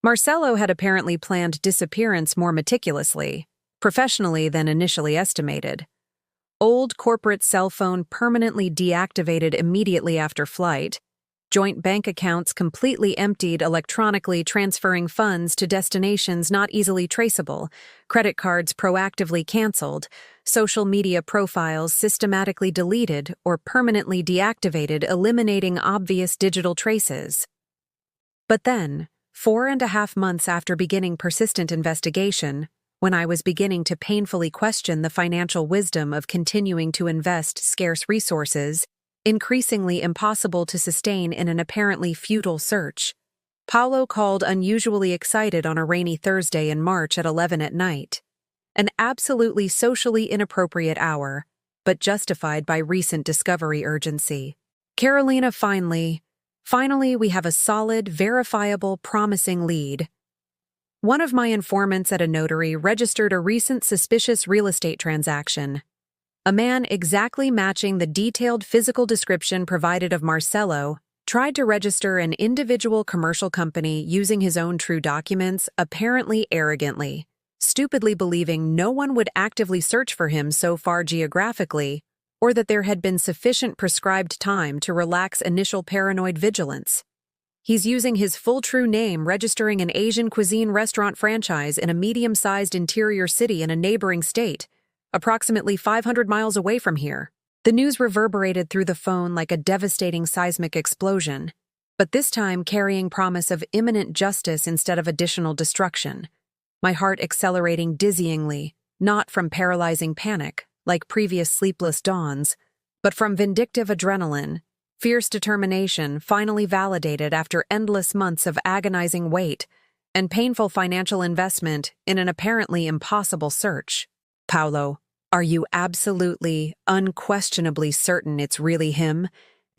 Marcelo had apparently planned disappearance more meticulously, professionally than initially estimated. Old corporate cell phone permanently deactivated immediately after flight, joint bank accounts completely emptied electronically transferring funds to destinations not easily traceable, credit cards proactively canceled, social media profiles systematically deleted or permanently deactivated, eliminating obvious digital traces. But then, 4.5 months after beginning persistent investigation, when I was beginning to painfully question the financial wisdom of continuing to invest scarce resources, increasingly impossible to sustain in an apparently futile search, Paulo called unusually excited on a rainy Thursday in March at 11 at night. An absolutely socially inappropriate hour, but justified by recent discovery urgency. Carolina, finally we have a solid, verifiable, promising lead. One of my informants at a notary registered a recent suspicious real estate transaction. A man exactly matching the detailed physical description provided of Marcelo tried to register an individual commercial company using his own true documents, apparently arrogantly, stupidly believing no one would actively search for him so far geographically, or that there had been sufficient prescribed time to relax initial paranoid vigilance. He's using his full true name registering an Asian cuisine restaurant franchise in a medium-sized interior city in a neighboring state, approximately 500 miles away from here. The news reverberated through the phone like a devastating seismic explosion, but this time carrying promise of imminent justice instead of additional destruction. My heart accelerating dizzyingly, not from paralyzing panic, like previous sleepless dawns, but from vindictive adrenaline, fierce determination finally validated after endless months of agonizing wait and painful financial investment in an apparently impossible search. Paulo, are you absolutely, unquestionably certain it's really him,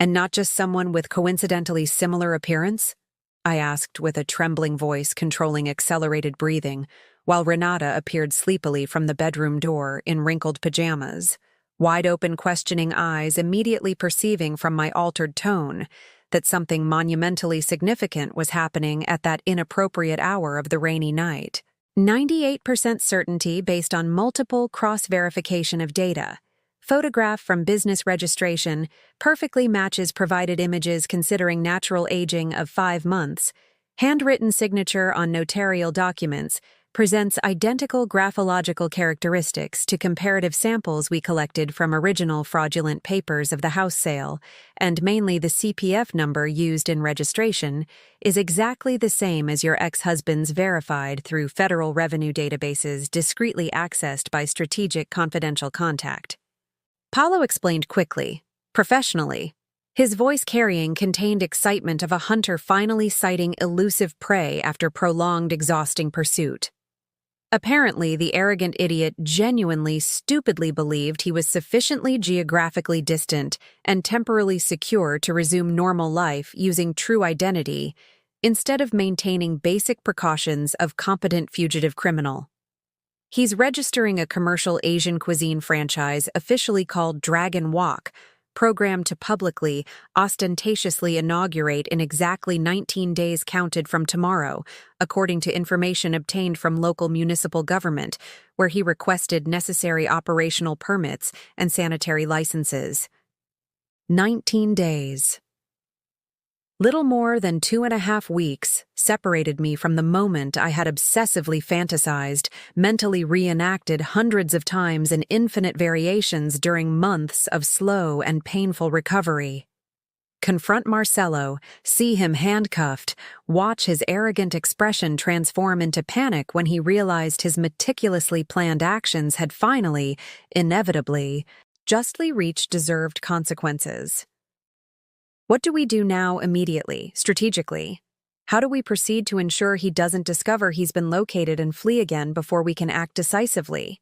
and not just someone with coincidentally similar appearance? I asked with a trembling voice controlling accelerated breathing, while Renata appeared sleepily from the bedroom door in wrinkled pajamas, wide-open questioning eyes immediately perceiving from my altered tone that something monumentally significant was happening at that inappropriate hour of the rainy night. 98% certainty based on multiple cross-verification of data. Photograph from business registration perfectly matches provided images considering natural aging of 5 months. Handwritten signature on notarial documents presents identical graphological characteristics to comparative samples we collected from original fraudulent papers of the house sale, and mainly the CPF number used in registration is exactly the same as your ex-husband's verified through federal revenue databases discreetly accessed by strategic confidential contact. Paulo explained quickly, professionally. His voice carrying contained excitement of a hunter finally sighting elusive prey after prolonged, exhausting pursuit. Apparently, the arrogant idiot genuinely, stupidly believed he was sufficiently geographically distant and temporally secure to resume normal life using true identity, instead of maintaining basic precautions of competent fugitive criminal. He's registering a commercial Asian cuisine franchise officially called Dragon Wok, programmed to publicly, ostentatiously inaugurate in exactly 19 days counted from tomorrow, according to information obtained from local municipal government, where he requested necessary operational permits and sanitary licenses. 19 days. Little more than 2.5 weeks separated me from the moment I had obsessively fantasized, mentally reenacted hundreds of times in infinite variations during months of slow and painful recovery. Confront Marcelo, see him handcuffed, watch his arrogant expression transform into panic when he realized his meticulously planned actions had finally, inevitably, justly reached deserved consequences. What do we do now immediately, strategically? How do we proceed to ensure he doesn't discover he's been located and flee again before we can act decisively?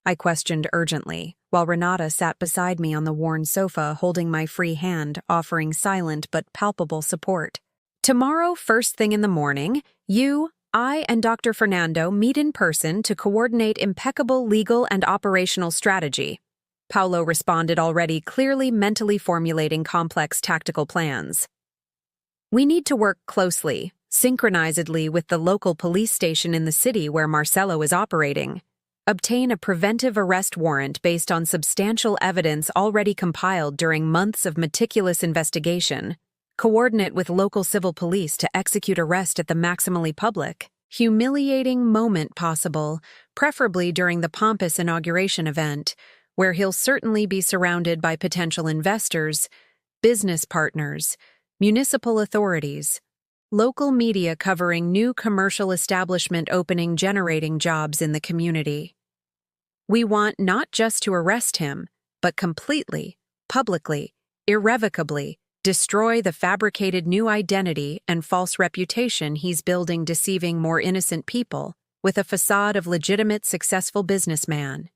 I questioned urgently, while Renata sat beside me on the worn sofa holding my free hand, offering silent but palpable support. Tomorrow, first thing in the morning, you, I, and Dr. Fernando meet in person to coordinate impeccable legal and operational strategy. Paulo responded, already clearly mentally formulating complex tactical plans. We need to work closely, synchronizedly with the local police station in the city where Marcelo is operating. Obtain a preventive arrest warrant based on substantial evidence already compiled during months of meticulous investigation. Coordinate with local civil police to execute arrest at the maximally public, humiliating moment possible, preferably during the pompous inauguration event, where he'll certainly be surrounded by potential investors, business partners, municipal authorities, local media covering new commercial establishment opening generating jobs in the community. We want not just to arrest him, but completely, publicly, irrevocably, destroy the fabricated new identity and false reputation he's building deceiving more innocent people with a facade of legitimate successful businessman.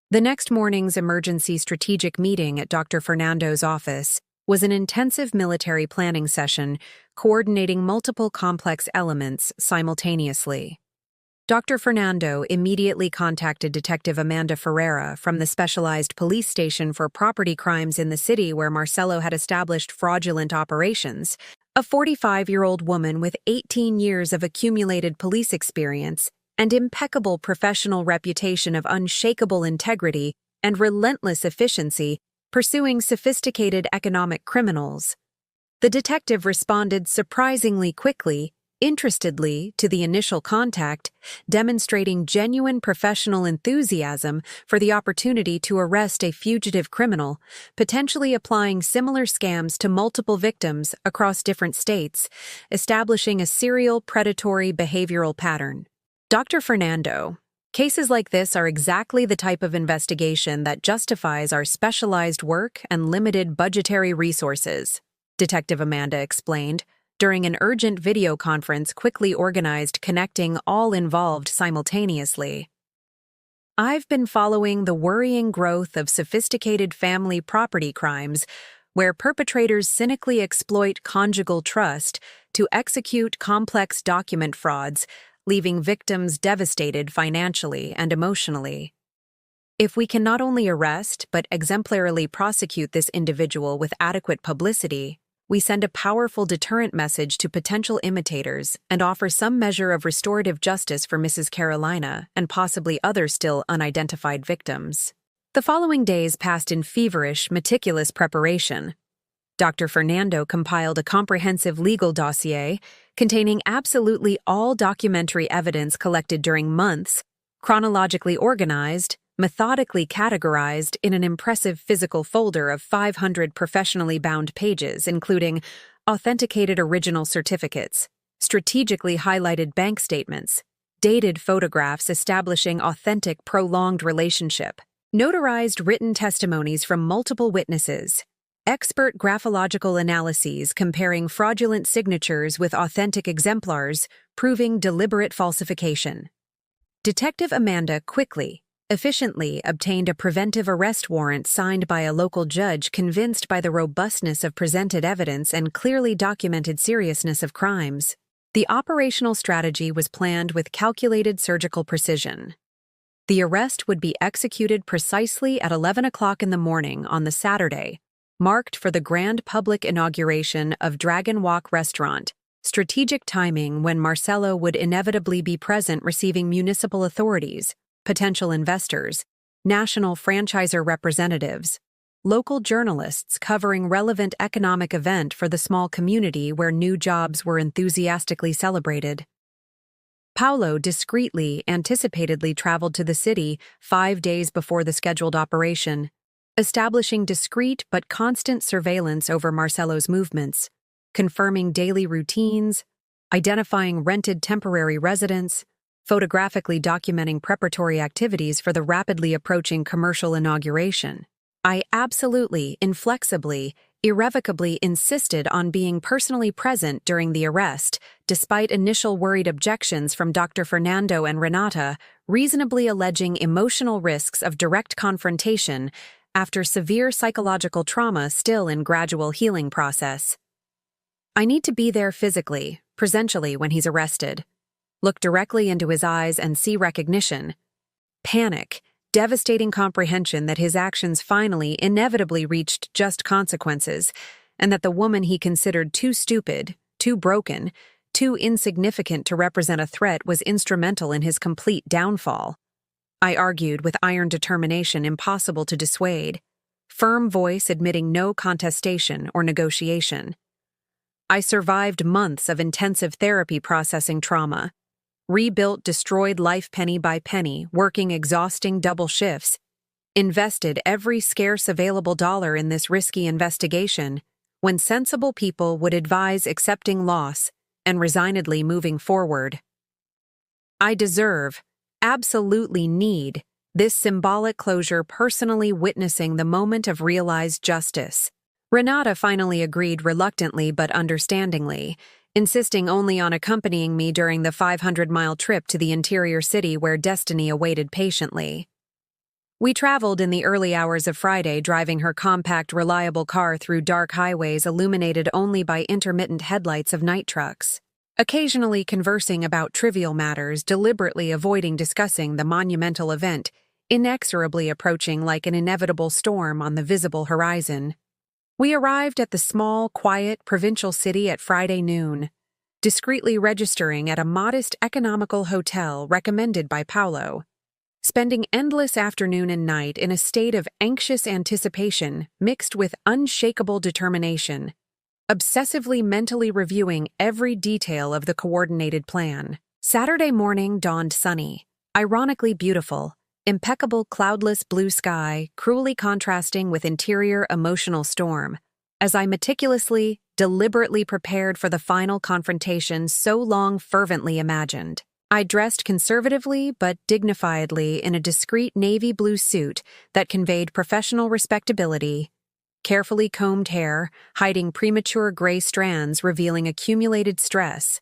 The next morning's emergency strategic meeting at Dr. Fernando's office was an intensive military planning session coordinating multiple complex elements simultaneously. Dr. Fernando immediately contacted Detective Amanda Ferreira from the Specialized Police Station for Property Crimes in the city where Marcelo had established fraudulent operations, a 45-year-old woman with 18 years of accumulated police experience and impeccable professional reputation of unshakable integrity and relentless efficiency, pursuing sophisticated economic criminals. The detective responded surprisingly quickly, interestedly, to the initial contact, demonstrating genuine professional enthusiasm for the opportunity to arrest a fugitive criminal, potentially applying similar scams to multiple victims across different states, establishing a serial predatory behavioral pattern. Dr. Fernando, cases like this are exactly the type of investigation that justifies our specialized work and limited budgetary resources, Detective Amanda explained, during an urgent video conference quickly organized connecting all involved simultaneously. I've been following the worrying growth of sophisticated family property crimes where perpetrators cynically exploit conjugal trust to execute complex document frauds, leaving victims devastated financially and emotionally. If we can not only arrest but exemplarily prosecute this individual with adequate publicity, we send a powerful deterrent message to potential imitators and offer some measure of restorative justice for Mrs. Carolina and possibly other still unidentified victims. The following days passed in feverish, meticulous preparation. Dr. Fernando compiled a comprehensive legal dossier containing absolutely all documentary evidence collected during months, chronologically organized, methodically categorized in an impressive physical folder of 500 professionally bound pages, including authenticated original certificates, strategically highlighted bank statements, dated photographs establishing authentic prolonged relationship, notarized written testimonies from multiple witnesses, expert graphological analyses comparing fraudulent signatures with authentic exemplars, proving deliberate falsification. Detective Amanda quickly, efficiently obtained a preventive arrest warrant signed by a local judge convinced by the robustness of presented evidence and clearly documented seriousness of crimes. The operational strategy was planned with calculated surgical precision. The arrest would be executed precisely at 11 o'clock in the morning on the Saturday, marked for the grand public inauguration of Dragon Walk Restaurant, strategic timing when Marcelo would inevitably be present receiving municipal authorities, potential investors, national franchisor representatives, local journalists covering relevant economic event for the small community where new jobs were enthusiastically celebrated. Paulo discreetly, anticipatedly traveled to the city 5 days before the scheduled operation, establishing discreet but constant surveillance over Marcelo's movements, confirming daily routines, identifying rented temporary residents, photographically documenting preparatory activities for the rapidly approaching commercial inauguration. I absolutely, inflexibly, irrevocably insisted on being personally present during the arrest, despite initial worried objections from Dr. Fernando and Renata, reasonably alleging emotional risks of direct confrontation after severe psychological trauma still in gradual healing process. I need to be there physically, presentially when he's arrested. Look directly into his eyes and see recognition. Panic, devastating comprehension that his actions finally, inevitably reached just consequences, and that the woman he considered too stupid, too broken, too insignificant to represent a threat was instrumental in his complete downfall. I argued with iron determination impossible to dissuade, firm voice admitting no contestation or negotiation. I survived months of intensive therapy processing trauma, rebuilt destroyed life penny by penny, working exhausting double shifts, invested every scarce available dollar in this risky investigation, when sensible people would advise accepting loss and resignedly moving forward. I deserve, absolutely need, this symbolic closure personally witnessing the moment of realized justice. Renata finally agreed reluctantly but understandingly, insisting only on accompanying me during the 500-mile trip to the interior city where destiny awaited patiently. We traveled in the early hours of Friday, driving her compact, reliable car through dark highways illuminated only by intermittent headlights of night trucks, occasionally conversing about trivial matters, deliberately avoiding discussing the monumental event, inexorably approaching like an inevitable storm on the visible horizon. We arrived at the small, quiet, provincial city at Friday noon, discreetly registering at a modest economical hotel recommended by Paulo, spending endless afternoon and night in a state of anxious anticipation mixed with unshakable determination, obsessively mentally reviewing every detail of the coordinated plan. Saturday morning dawned sunny, ironically beautiful, impeccable cloudless blue sky, cruelly contrasting with interior emotional storm, as I meticulously, deliberately prepared for the final confrontation so long fervently imagined. I dressed conservatively but dignifiedly in a discreet navy blue suit that conveyed professional respectability, carefully combed hair, hiding premature gray strands revealing accumulated stress,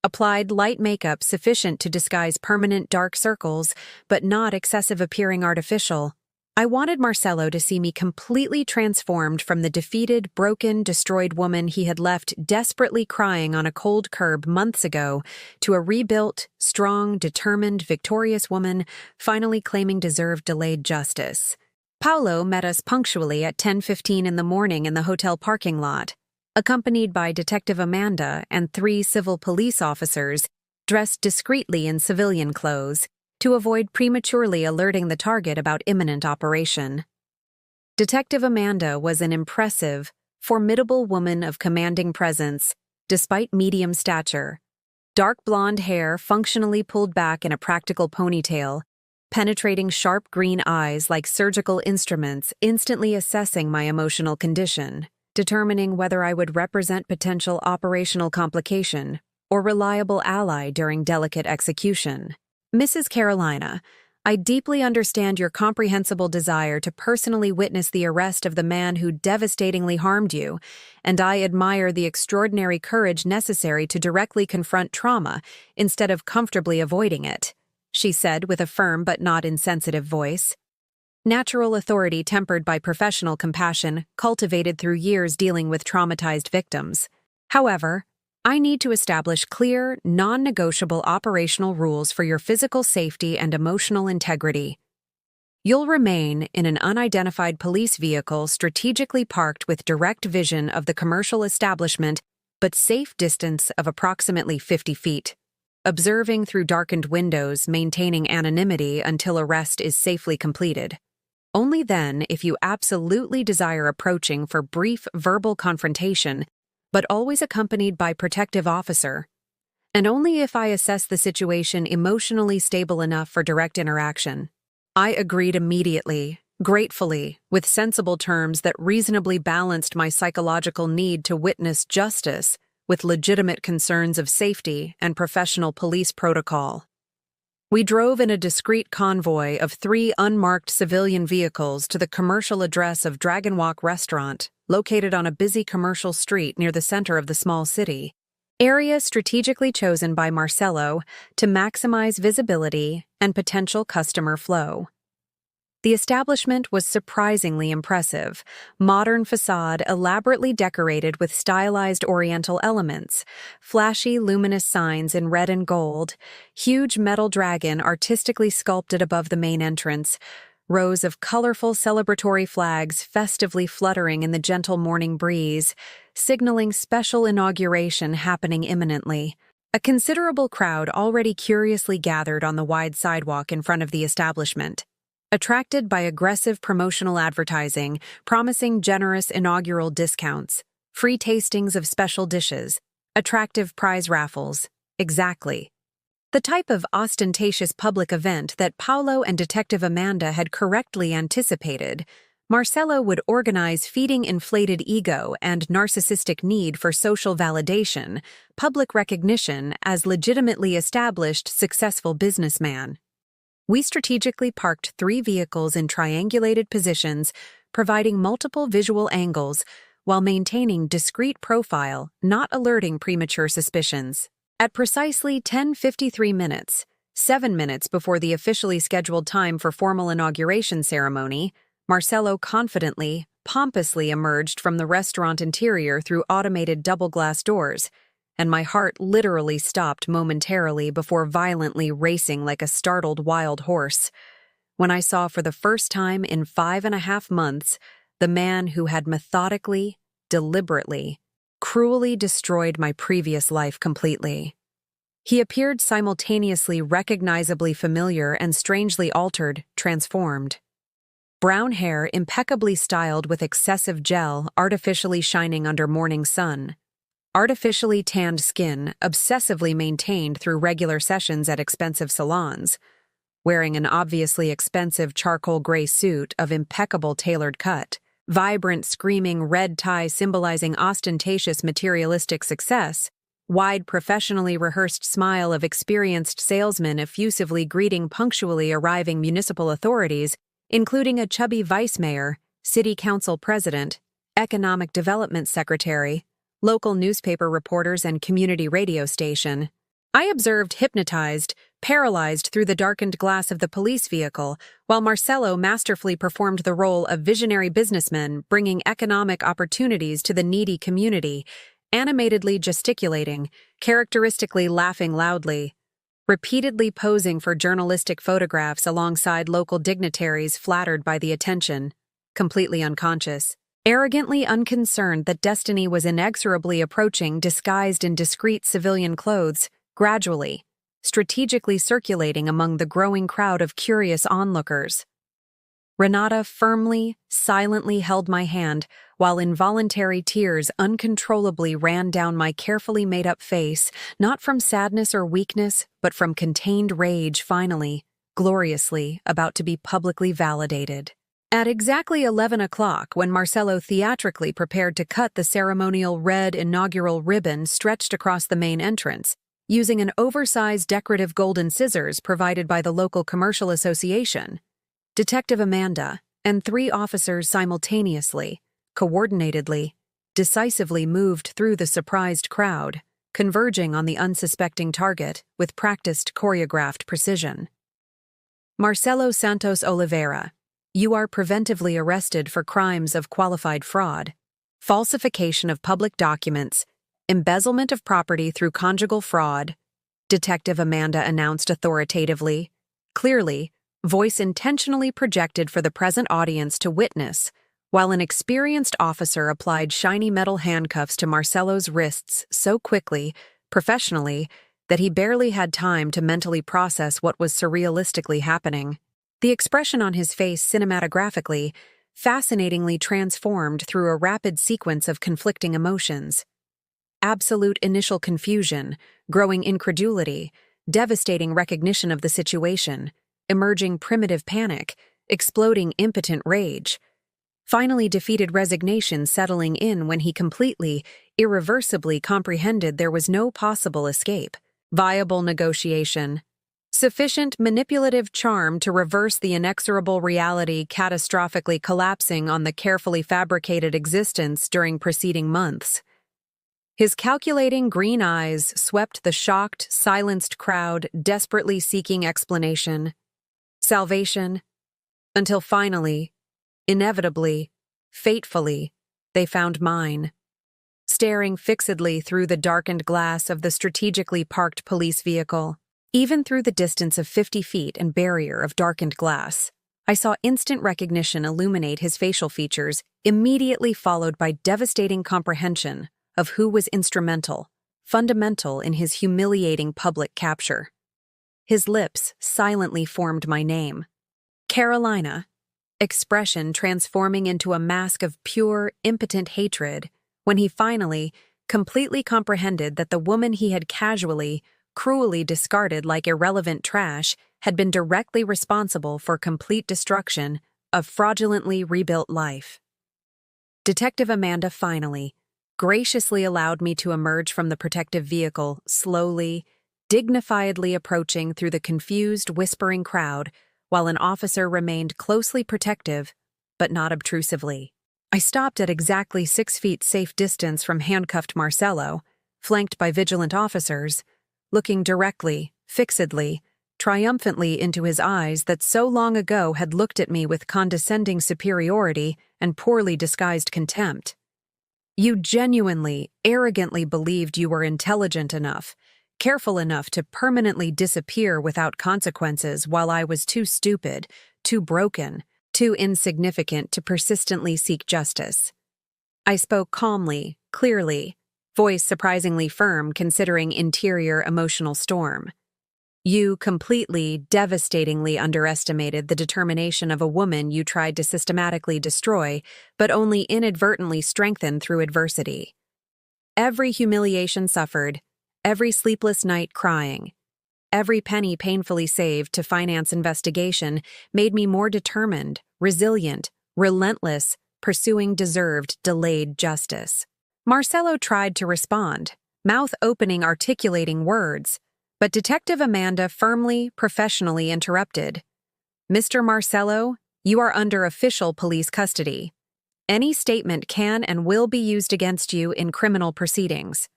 applied light makeup sufficient to disguise permanent dark circles, but not excessive appearing artificial. I wanted Marcelo to see me completely transformed from the defeated, broken, destroyed woman he had left desperately crying on a cold curb months ago to a rebuilt, strong, determined, victorious woman finally claiming deserved delayed justice. Paulo met us punctually at 10:15 in the morning in the hotel parking lot, accompanied by Detective Amanda and 3 civil police officers dressed discreetly in civilian clothes to avoid prematurely alerting the target about imminent operation. Detective Amanda was an impressive, formidable woman of commanding presence, despite medium stature. Dark blonde hair functionally pulled back in a practical ponytail, penetrating sharp green eyes like surgical instruments, instantly assessing my emotional condition, determining whether I would represent potential operational complication or reliable ally during delicate execution. Mrs. Carolina, I deeply understand your comprehensible desire to personally witness the arrest of the man who devastatingly harmed you, and I admire the extraordinary courage necessary to directly confront trauma instead of comfortably avoiding it, she said with a firm but not insensitive voice. Natural authority tempered by professional compassion, cultivated through years dealing with traumatized victims. However, I need to establish clear, non-negotiable operational rules for your physical safety and emotional integrity. You'll remain in an unidentified police vehicle strategically parked with direct vision of the commercial establishment but safe distance of approximately 50 feet. Observing through darkened windows, maintaining anonymity until arrest is safely completed. Only then, if you absolutely desire approaching for brief verbal confrontation, but always accompanied by protective officer, and only if I assess the situation emotionally stable enough for direct interaction. I agreed immediately, gratefully, with sensible terms that reasonably balanced my psychological need to witness justice with legitimate concerns of safety and professional police protocol. We drove in a discreet convoy of 3 unmarked civilian vehicles to the commercial address of Dragon Walk Restaurant, located on a busy commercial street near the center of the small city, area strategically chosen by Marcelo to maximize visibility and potential customer flow. The establishment was surprisingly impressive. Modern facade elaborately decorated with stylized oriental elements, flashy luminous signs in red and gold, huge metal dragon artistically sculpted above the main entrance, rows of colorful celebratory flags festively fluttering in the gentle morning breeze, signaling special inauguration happening imminently. A considerable crowd already curiously gathered on the wide sidewalk in front of the establishment, attracted by aggressive promotional advertising promising generous inaugural discounts, free tastings of special dishes, attractive prize raffles. Exactly the type of ostentatious public event that Paulo and Detective Amanda had correctly anticipated. Marcelo would organize feeding inflated ego and narcissistic need for social validation, public recognition as legitimately established successful businessman. We strategically parked 3 vehicles in triangulated positions, providing multiple visual angles while maintaining discreet profile, not alerting premature suspicions. At precisely 10:53 minutes, 7 minutes before the officially scheduled time for formal inauguration ceremony, Marcelo confidently, pompously emerged from the restaurant interior through automated double-glass doors, and my heart literally stopped momentarily before violently racing like a startled wild horse, when I saw for the first time in 5.5 months the man who had methodically, deliberately, cruelly destroyed my previous life completely. He appeared simultaneously recognizably familiar and strangely altered, transformed. Brown hair impeccably styled with excessive gel artificially shining under morning sun. Artificially tanned skin, obsessively maintained through regular sessions at expensive salons, wearing an obviously expensive charcoal gray suit of impeccable tailored cut, vibrant screaming red tie symbolizing ostentatious materialistic success, wide professionally rehearsed smile of experienced salesman effusively greeting punctually arriving municipal authorities, including a chubby vice mayor, city council president, economic development secretary, local newspaper reporters and community radio station. I observed hypnotized, paralyzed through the darkened glass of the police vehicle, while Marcelo masterfully performed the role of visionary businessman bringing economic opportunities to the needy community, animatedly gesticulating, characteristically laughing loudly, repeatedly posing for journalistic photographs alongside local dignitaries flattered by the attention, completely unconscious. arrogantly unconcerned that destiny was inexorably approaching disguised in discreet civilian clothes, gradually, strategically circulating among the growing crowd of curious onlookers. Renata firmly, silently held my hand, while involuntary tears uncontrollably ran down my carefully made-up face, not from sadness or weakness, but from contained rage finally, gloriously, about to be publicly validated. At exactly 11 o'clock, when Marcello theatrically prepared to cut the ceremonial red inaugural ribbon stretched across the main entrance, using an oversized decorative golden scissors provided by the local commercial association, Detective Amanda and 3 officers simultaneously, coordinatedly, decisively moved through the surprised crowd, converging on the unsuspecting target with practiced choreographed precision. Marcelo Santos Oliveira, you are preventively arrested for crimes of qualified fraud, falsification of public documents, embezzlement of property through conjugal fraud, Detective Amanda announced authoritatively, clearly, voice intentionally projected for the present audience to witness, while an experienced officer applied shiny metal handcuffs to Marcelo's wrists so quickly, professionally, that he barely had time to mentally process what was surrealistically happening. The expression on his face cinematographically, fascinatingly transformed through a rapid sequence of conflicting emotions. Absolute initial confusion, growing incredulity, devastating recognition of the situation, emerging primitive panic, exploding impotent rage. Finally defeated resignation settling in when he completely, irreversibly comprehended there was no possible escape. Viable negotiation. Sufficient manipulative charm to reverse the inexorable reality catastrophically collapsing on the carefully fabricated existence during preceding months. His calculating green eyes swept the shocked, silenced crowd desperately seeking explanation. Salvation, until finally, inevitably, fatefully, they found mine. Staring fixedly through the darkened glass of the strategically parked police vehicle, even through the distance of 50 feet and barrier of darkened glass, I saw instant recognition illuminate his facial features, immediately followed by devastating comprehension of who was instrumental, fundamental in his humiliating public capture. His lips silently formed my name. Carolina, expression transforming into a mask of pure, impotent hatred when he finally, completely comprehended that the woman he had casually, cruelly discarded like irrelevant trash had been directly responsible for complete destruction of fraudulently rebuilt life. Detective Amanda finally, graciously allowed me to emerge from the protective vehicle, slowly, dignifiedly approaching through the confused, whispering crowd, while an officer remained closely protective, but not obtrusively. I stopped at exactly 6 feet safe distance from handcuffed Marcello, flanked by vigilant officers, looking directly, fixedly, triumphantly into his eyes that so long ago had looked at me with condescending superiority and poorly disguised contempt. You genuinely, arrogantly believed you were intelligent enough, careful enough to permanently disappear without consequences while I was too stupid, too broken, too insignificant to persistently seek justice. I spoke calmly, clearly, voice surprisingly firm considering interior emotional storm. You completely, devastatingly underestimated the determination of a woman you tried to systematically destroy, but only inadvertently strengthen through adversity. Every humiliation suffered, every sleepless night crying, every penny painfully saved to finance investigation made me more determined, resilient, relentless, pursuing deserved, delayed justice. Marcello tried to respond, mouth opening, articulating words, but Detective Amanda firmly, professionally interrupted. Mr. Marcello, you are under official police custody. Any statement can and will be used against you in criminal proceedings.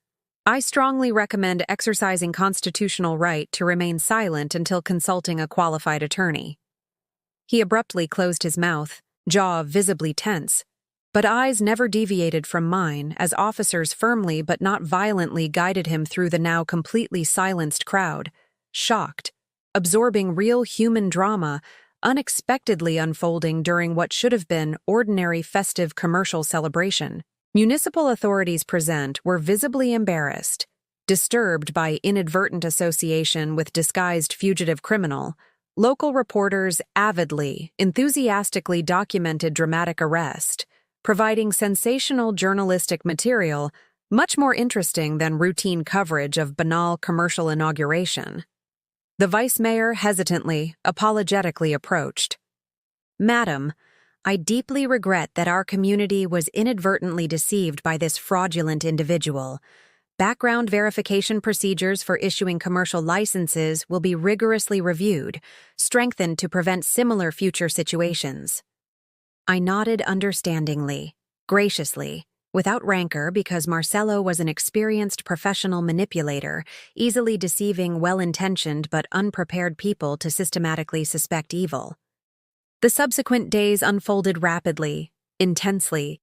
I strongly recommend exercising constitutional right to remain silent until consulting a qualified attorney. He abruptly closed his mouth, jaw visibly tense, but eyes never deviated from mine as officers firmly but not violently guided him through the now completely silenced crowd, shocked, absorbing real human drama unexpectedly unfolding during what should have been ordinary festive commercial celebration. Municipal authorities present were visibly embarrassed, disturbed by inadvertent association with disguised fugitive criminal. Local reporters avidly, enthusiastically documented dramatic arrest, providing sensational journalistic material much more interesting than routine coverage of banal commercial inauguration. The vice mayor hesitantly, apologetically approached. "Madam, I deeply regret that our community was inadvertently deceived by this fraudulent individual. Background verification procedures for issuing commercial licenses will be rigorously reviewed, strengthened to prevent similar future situations." I nodded understandingly, graciously, without rancor because Marcelo was an experienced professional manipulator, easily deceiving well-intentioned but unprepared people to systematically suspect evil. The subsequent days unfolded rapidly, intensely.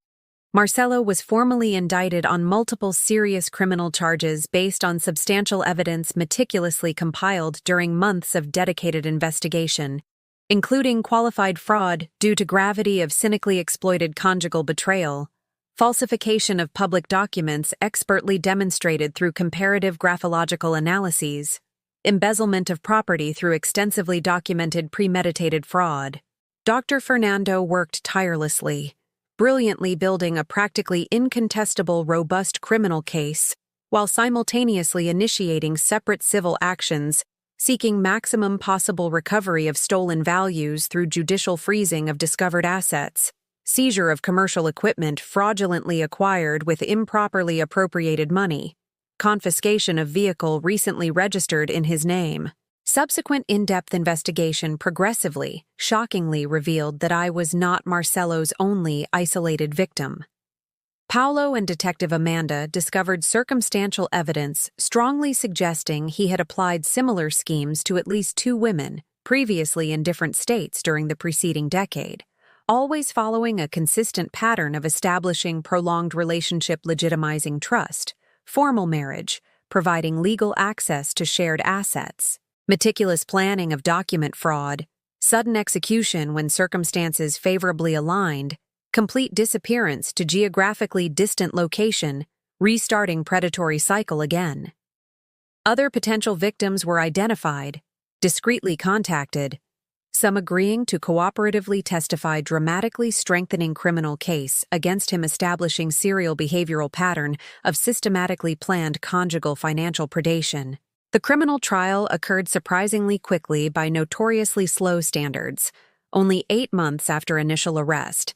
Marcelo was formally indicted on multiple serious criminal charges based on substantial evidence meticulously compiled during months of dedicated investigation, including qualified fraud due to gravity of cynically exploited conjugal betrayal, falsification of public documents expertly demonstrated through comparative graphological analyses, embezzlement of property through extensively documented premeditated fraud. Dr. Fernando worked tirelessly, brilliantly building a practically incontestable, robust criminal case, while simultaneously initiating separate civil actions, seeking maximum possible recovery of stolen values through judicial freezing of discovered assets, seizure of commercial equipment fraudulently acquired with improperly appropriated money, confiscation of vehicle recently registered in his name. Subsequent in-depth investigation progressively, shockingly revealed that I was not Marcelo's only isolated victim. Paulo and Detective Amanda discovered circumstantial evidence strongly suggesting he had applied similar schemes to at least 2 women, previously in different states during the preceding decade, always following a consistent pattern of establishing prolonged relationship legitimizing trust, formal marriage, providing legal access to shared assets, meticulous planning of document fraud, sudden execution when circumstances favorably aligned, complete disappearance to geographically distant location, restarting predatory cycle again. Other potential victims were identified, discreetly contacted, some agreeing to cooperatively testify, dramatically strengthening criminal case against him, establishing serial behavioral pattern of systematically planned conjugal financial predation. The criminal trial occurred surprisingly quickly by notoriously slow standards, only 8 months after initial arrest,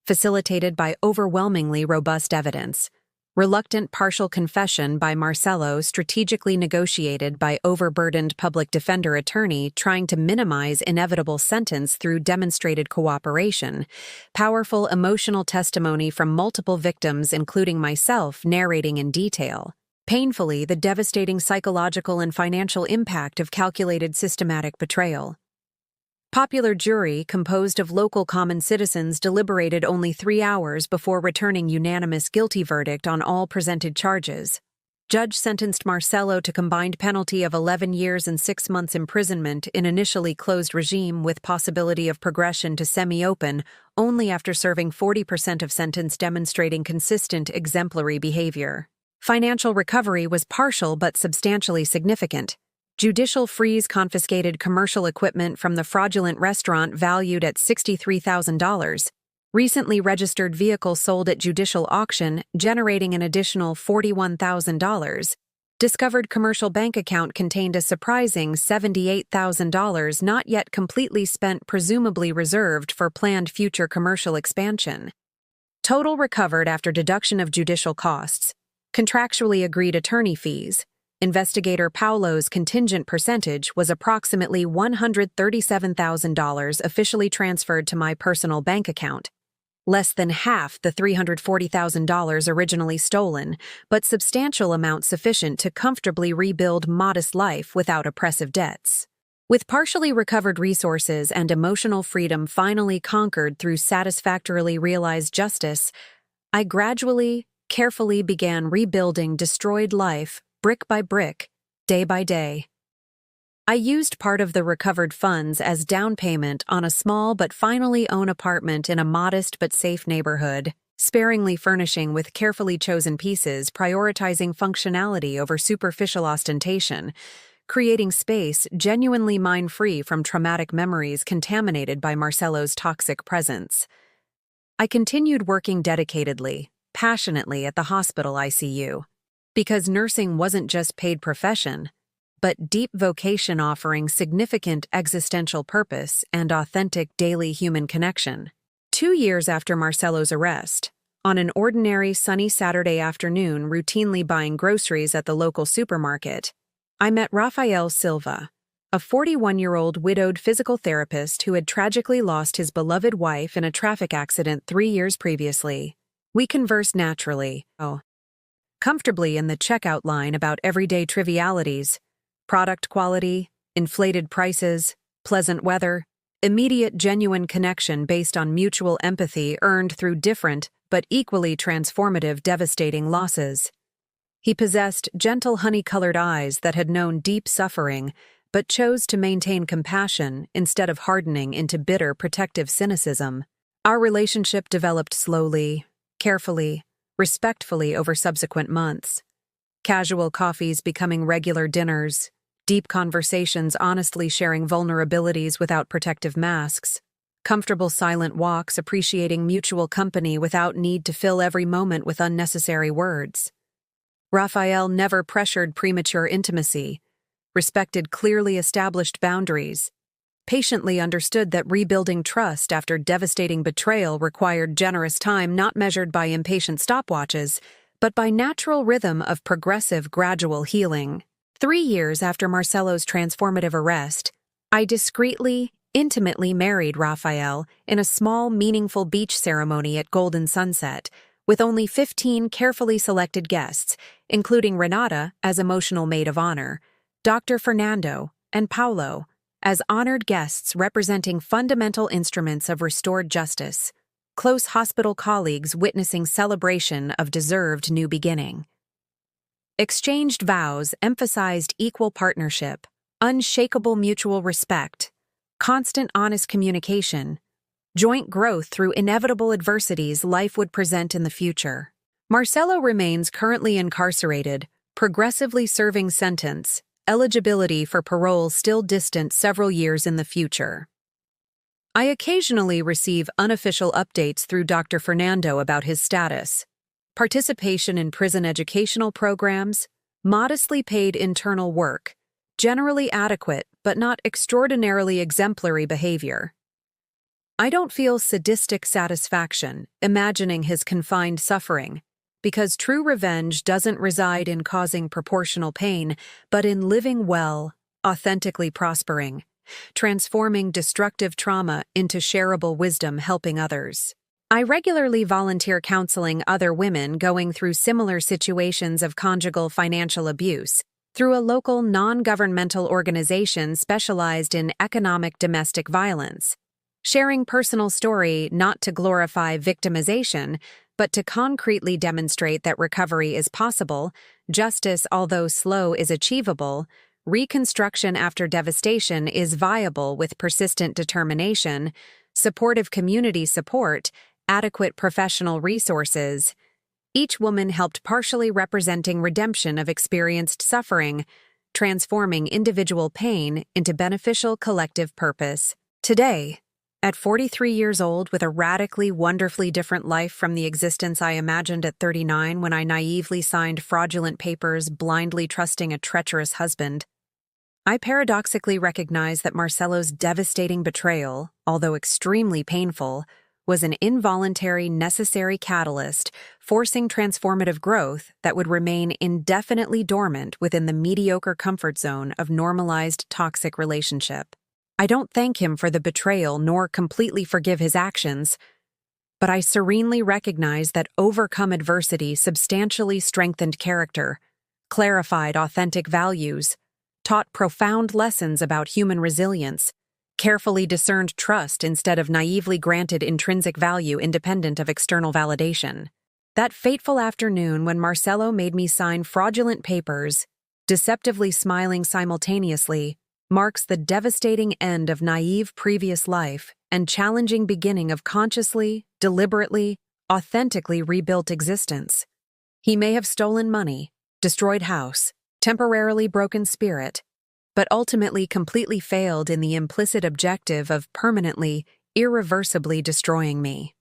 facilitated by overwhelmingly robust evidence. Reluctant partial confession by Marcelo, strategically negotiated by overburdened public defender attorney trying to minimize inevitable sentence through demonstrated cooperation. Powerful emotional testimony from multiple victims, including myself, narrating in detail. Painfully, the devastating psychological and financial impact of calculated systematic betrayal. Popular jury, composed of local common citizens, deliberated only 3 hours before returning unanimous guilty verdict on all presented charges. Judge sentenced Marcelo to combined penalty of 11 years and 6 months imprisonment in initially closed regime with possibility of progression to semi-open only after serving 40% of sentence, demonstrating consistent exemplary behavior. Financial recovery was partial but substantially significant. Judicial freeze confiscated commercial equipment from the fraudulent restaurant valued at $63,000. Recently registered vehicle sold at judicial auction, generating an additional $41,000. Discovered commercial bank account contained a surprising $78,000 not yet completely spent, presumably reserved for planned future commercial expansion. Total recovered after deduction of judicial costs. Contractually agreed attorney fees. Investigator Paulo's contingent percentage was approximately $137,000 officially transferred to my personal bank account. Less than half the $340,000 originally stolen, but substantial amount sufficient to comfortably rebuild modest life without oppressive debts. With partially recovered resources and emotional freedom finally conquered through satisfactorily realized justice, I gradually, carefully began rebuilding destroyed life, brick by brick, day by day. I used part of the recovered funds as down payment on a small but finally owned apartment in a modest but safe neighborhood, sparingly furnishing with carefully chosen pieces, prioritizing functionality over superficial ostentation, creating space genuinely mine-free from traumatic memories contaminated by Marcelo's toxic presence. I continued working dedicatedly, passionately at the hospital ICU, because nursing wasn't just paid profession, but deep vocation offering significant existential purpose and authentic daily human connection. 2 years after Marcelo's arrest, on an ordinary sunny Saturday afternoon routinely buying groceries at the local supermarket, I met Rafael Silva, a 41-year-old widowed physical therapist who had tragically lost his beloved wife in a traffic accident 3 years previously. We conversed naturally, comfortably in the checkout line about everyday trivialities, product quality, inflated prices, pleasant weather, immediate genuine connection based on mutual empathy earned through different but equally transformative devastating losses. He possessed gentle honey-colored eyes that had known deep suffering but chose to maintain compassion instead of hardening into bitter protective cynicism. Our relationship developed slowly, carefully, respectfully over subsequent months. Casual coffees becoming regular dinners, deep conversations honestly sharing vulnerabilities without protective masks, comfortable silent walks appreciating mutual company without need to fill every moment with unnecessary words. Rafael never pressured premature intimacy, respected clearly established boundaries, patiently understood that rebuilding trust after devastating betrayal required generous time not measured by impatient stopwatches, but by natural rhythm of progressive gradual healing. 3 years after Marcelo's transformative arrest, I discreetly, intimately married Rafael in a small, meaningful beach ceremony at Golden Sunset, with only 15 carefully selected guests, including Renata as emotional maid of honor, Dr. Fernando, and Paulo, as honored guests representing fundamental instruments of restored justice, close hospital colleagues witnessing celebration of deserved new beginning. Exchanged vows emphasized equal partnership, unshakable mutual respect, constant honest communication, joint growth through inevitable adversities life would present in the future. Marcelo remains currently incarcerated, progressively serving sentence, eligibility for parole still distant several years in the future. I occasionally receive unofficial updates through Dr. Fernando about his status, participation in prison educational programs, modestly paid internal work, generally adequate but not extraordinarily exemplary behavior. I don't feel sadistic satisfaction imagining his confined suffering, because true revenge doesn't reside in causing proportional pain, but in living well, authentically prospering, transforming destructive trauma into shareable wisdom helping others. I regularly volunteer counseling other women going through similar situations of conjugal financial abuse through a local non-governmental organization specialized in economic domestic violence, sharing personal story not to glorify victimization, but to concretely demonstrate that recovery is possible, justice, although slow, is achievable, reconstruction after devastation is viable with persistent determination, supportive community support, adequate professional resources. Each woman helped partially representing redemption of experienced suffering, transforming individual pain into beneficial collective purpose. Today, at 43 years old with a radically, wonderfully different life from the existence I imagined at 39 when I naively signed fraudulent papers, blindly trusting a treacherous husband, I paradoxically recognize that Marcelo's devastating betrayal, although extremely painful, was an involuntary, necessary catalyst, forcing transformative growth that would remain indefinitely dormant within the mediocre comfort zone of normalized toxic relationship. I don't thank him for the betrayal nor completely forgive his actions, but I serenely recognize that overcome adversity substantially strengthened character, clarified authentic values, taught profound lessons about human resilience, carefully discerned trust instead of naively granted intrinsic value independent of external validation. That fateful afternoon when Marcelo made me sign fraudulent papers, deceptively smiling simultaneously, marks the devastating end of naive previous life and challenging beginning of consciously, deliberately, authentically rebuilt existence. He may have stolen money, destroyed house, temporarily broken spirit, but ultimately completely failed in the implicit objective of permanently, irreversibly destroying me.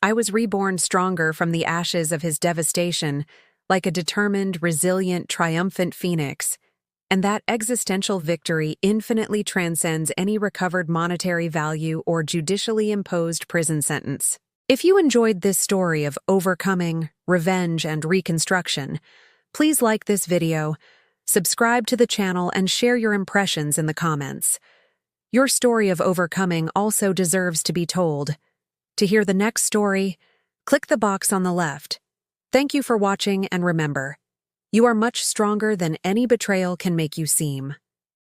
I was reborn stronger from the ashes of his devastation, like a determined, resilient, triumphant phoenix, and that existential victory infinitely transcends any recovered monetary value or judicially imposed prison sentence. If you enjoyed this story of overcoming, revenge, and reconstruction, please like this video, subscribe to the channel, and share your impressions in the comments. Your story of overcoming also deserves to be told. To hear the next story, click the box on the left. Thank you for watching, and remember, you are much stronger than any betrayal can make you seem.